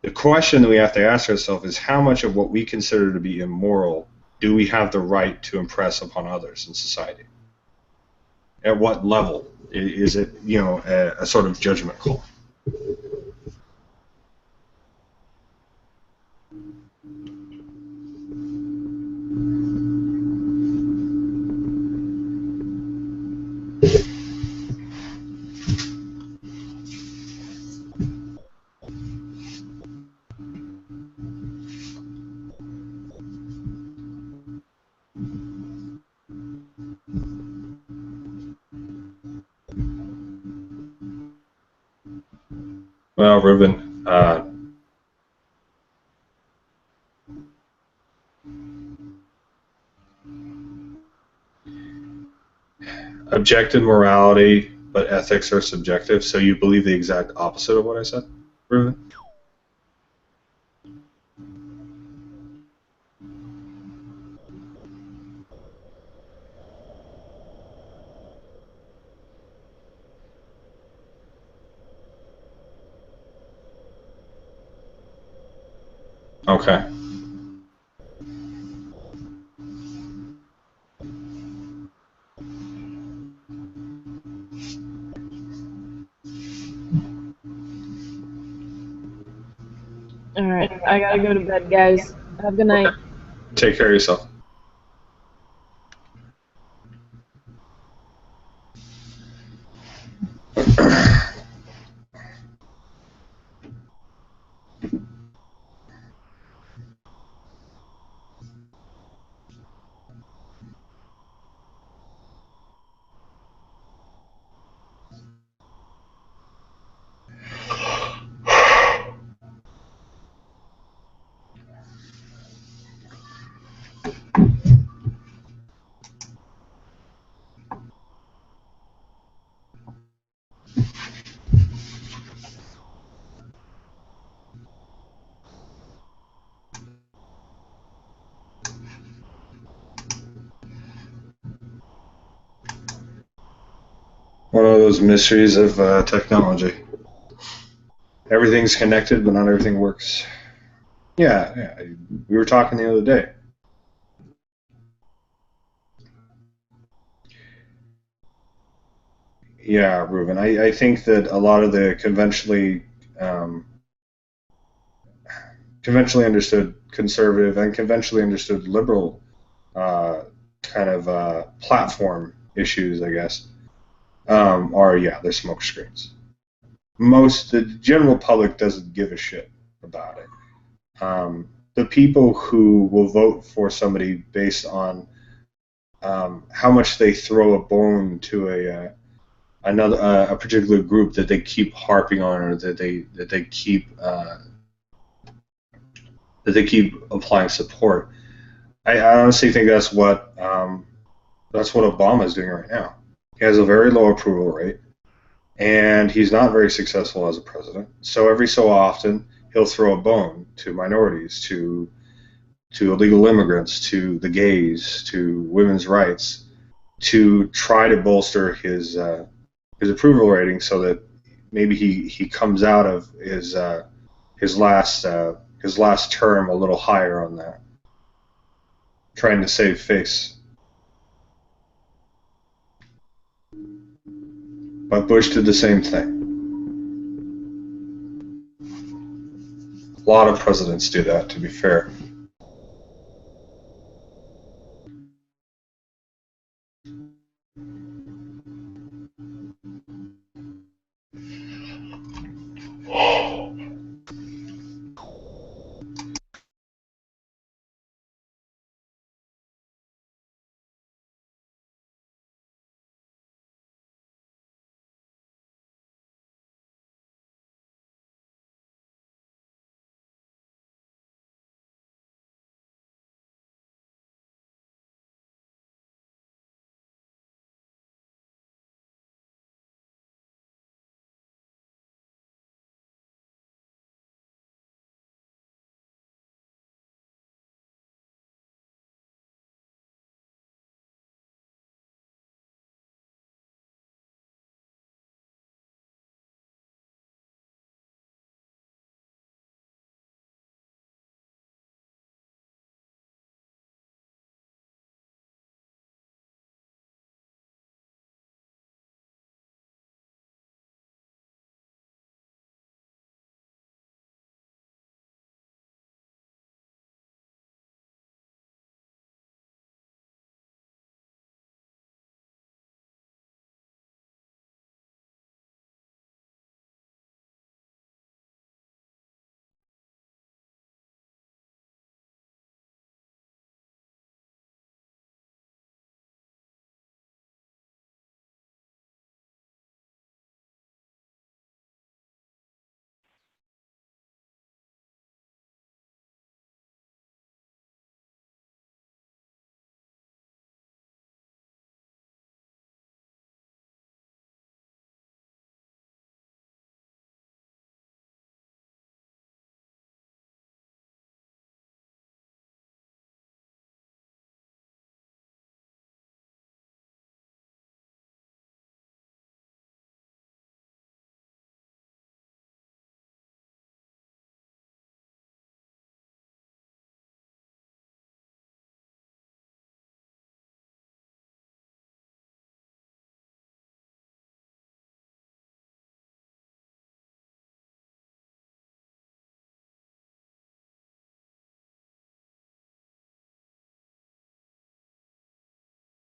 the question that we have to ask ourselves is how much of what we consider to be immoral do we have the right to impress upon others in society? At what level is it, a sort of judgment call? Well, Ruben, objective morality, but ethics are subjective. So you believe the exact opposite of what I said, Ruben? Okay. Alright, I gotta go to bed, guys. Have a good night. Take care of yourself. One of those mysteries of technology. Everything's connected, but not everything works. Yeah, we were talking the other day. Yeah, Ruben, I think that a lot of the conventionally understood conservative and conventionally understood liberal kind of platform issues, I guess, they're smoke screens. The general public doesn't give a shit about it. The people who will vote for somebody based on how much they throw a bone to a particular group that they keep harping on, or that they keep applying support. I honestly think that's what Obama is doing right now. He has a very low approval rate, and he's not very successful as a president. So every so often, he'll throw a bone to minorities, to illegal immigrants, to the gays, to women's rights, to try to bolster his approval rating, so that maybe he comes out of his last term a little higher on that, trying to save face. But Bush did the same thing. A lot of presidents do that, to be fair.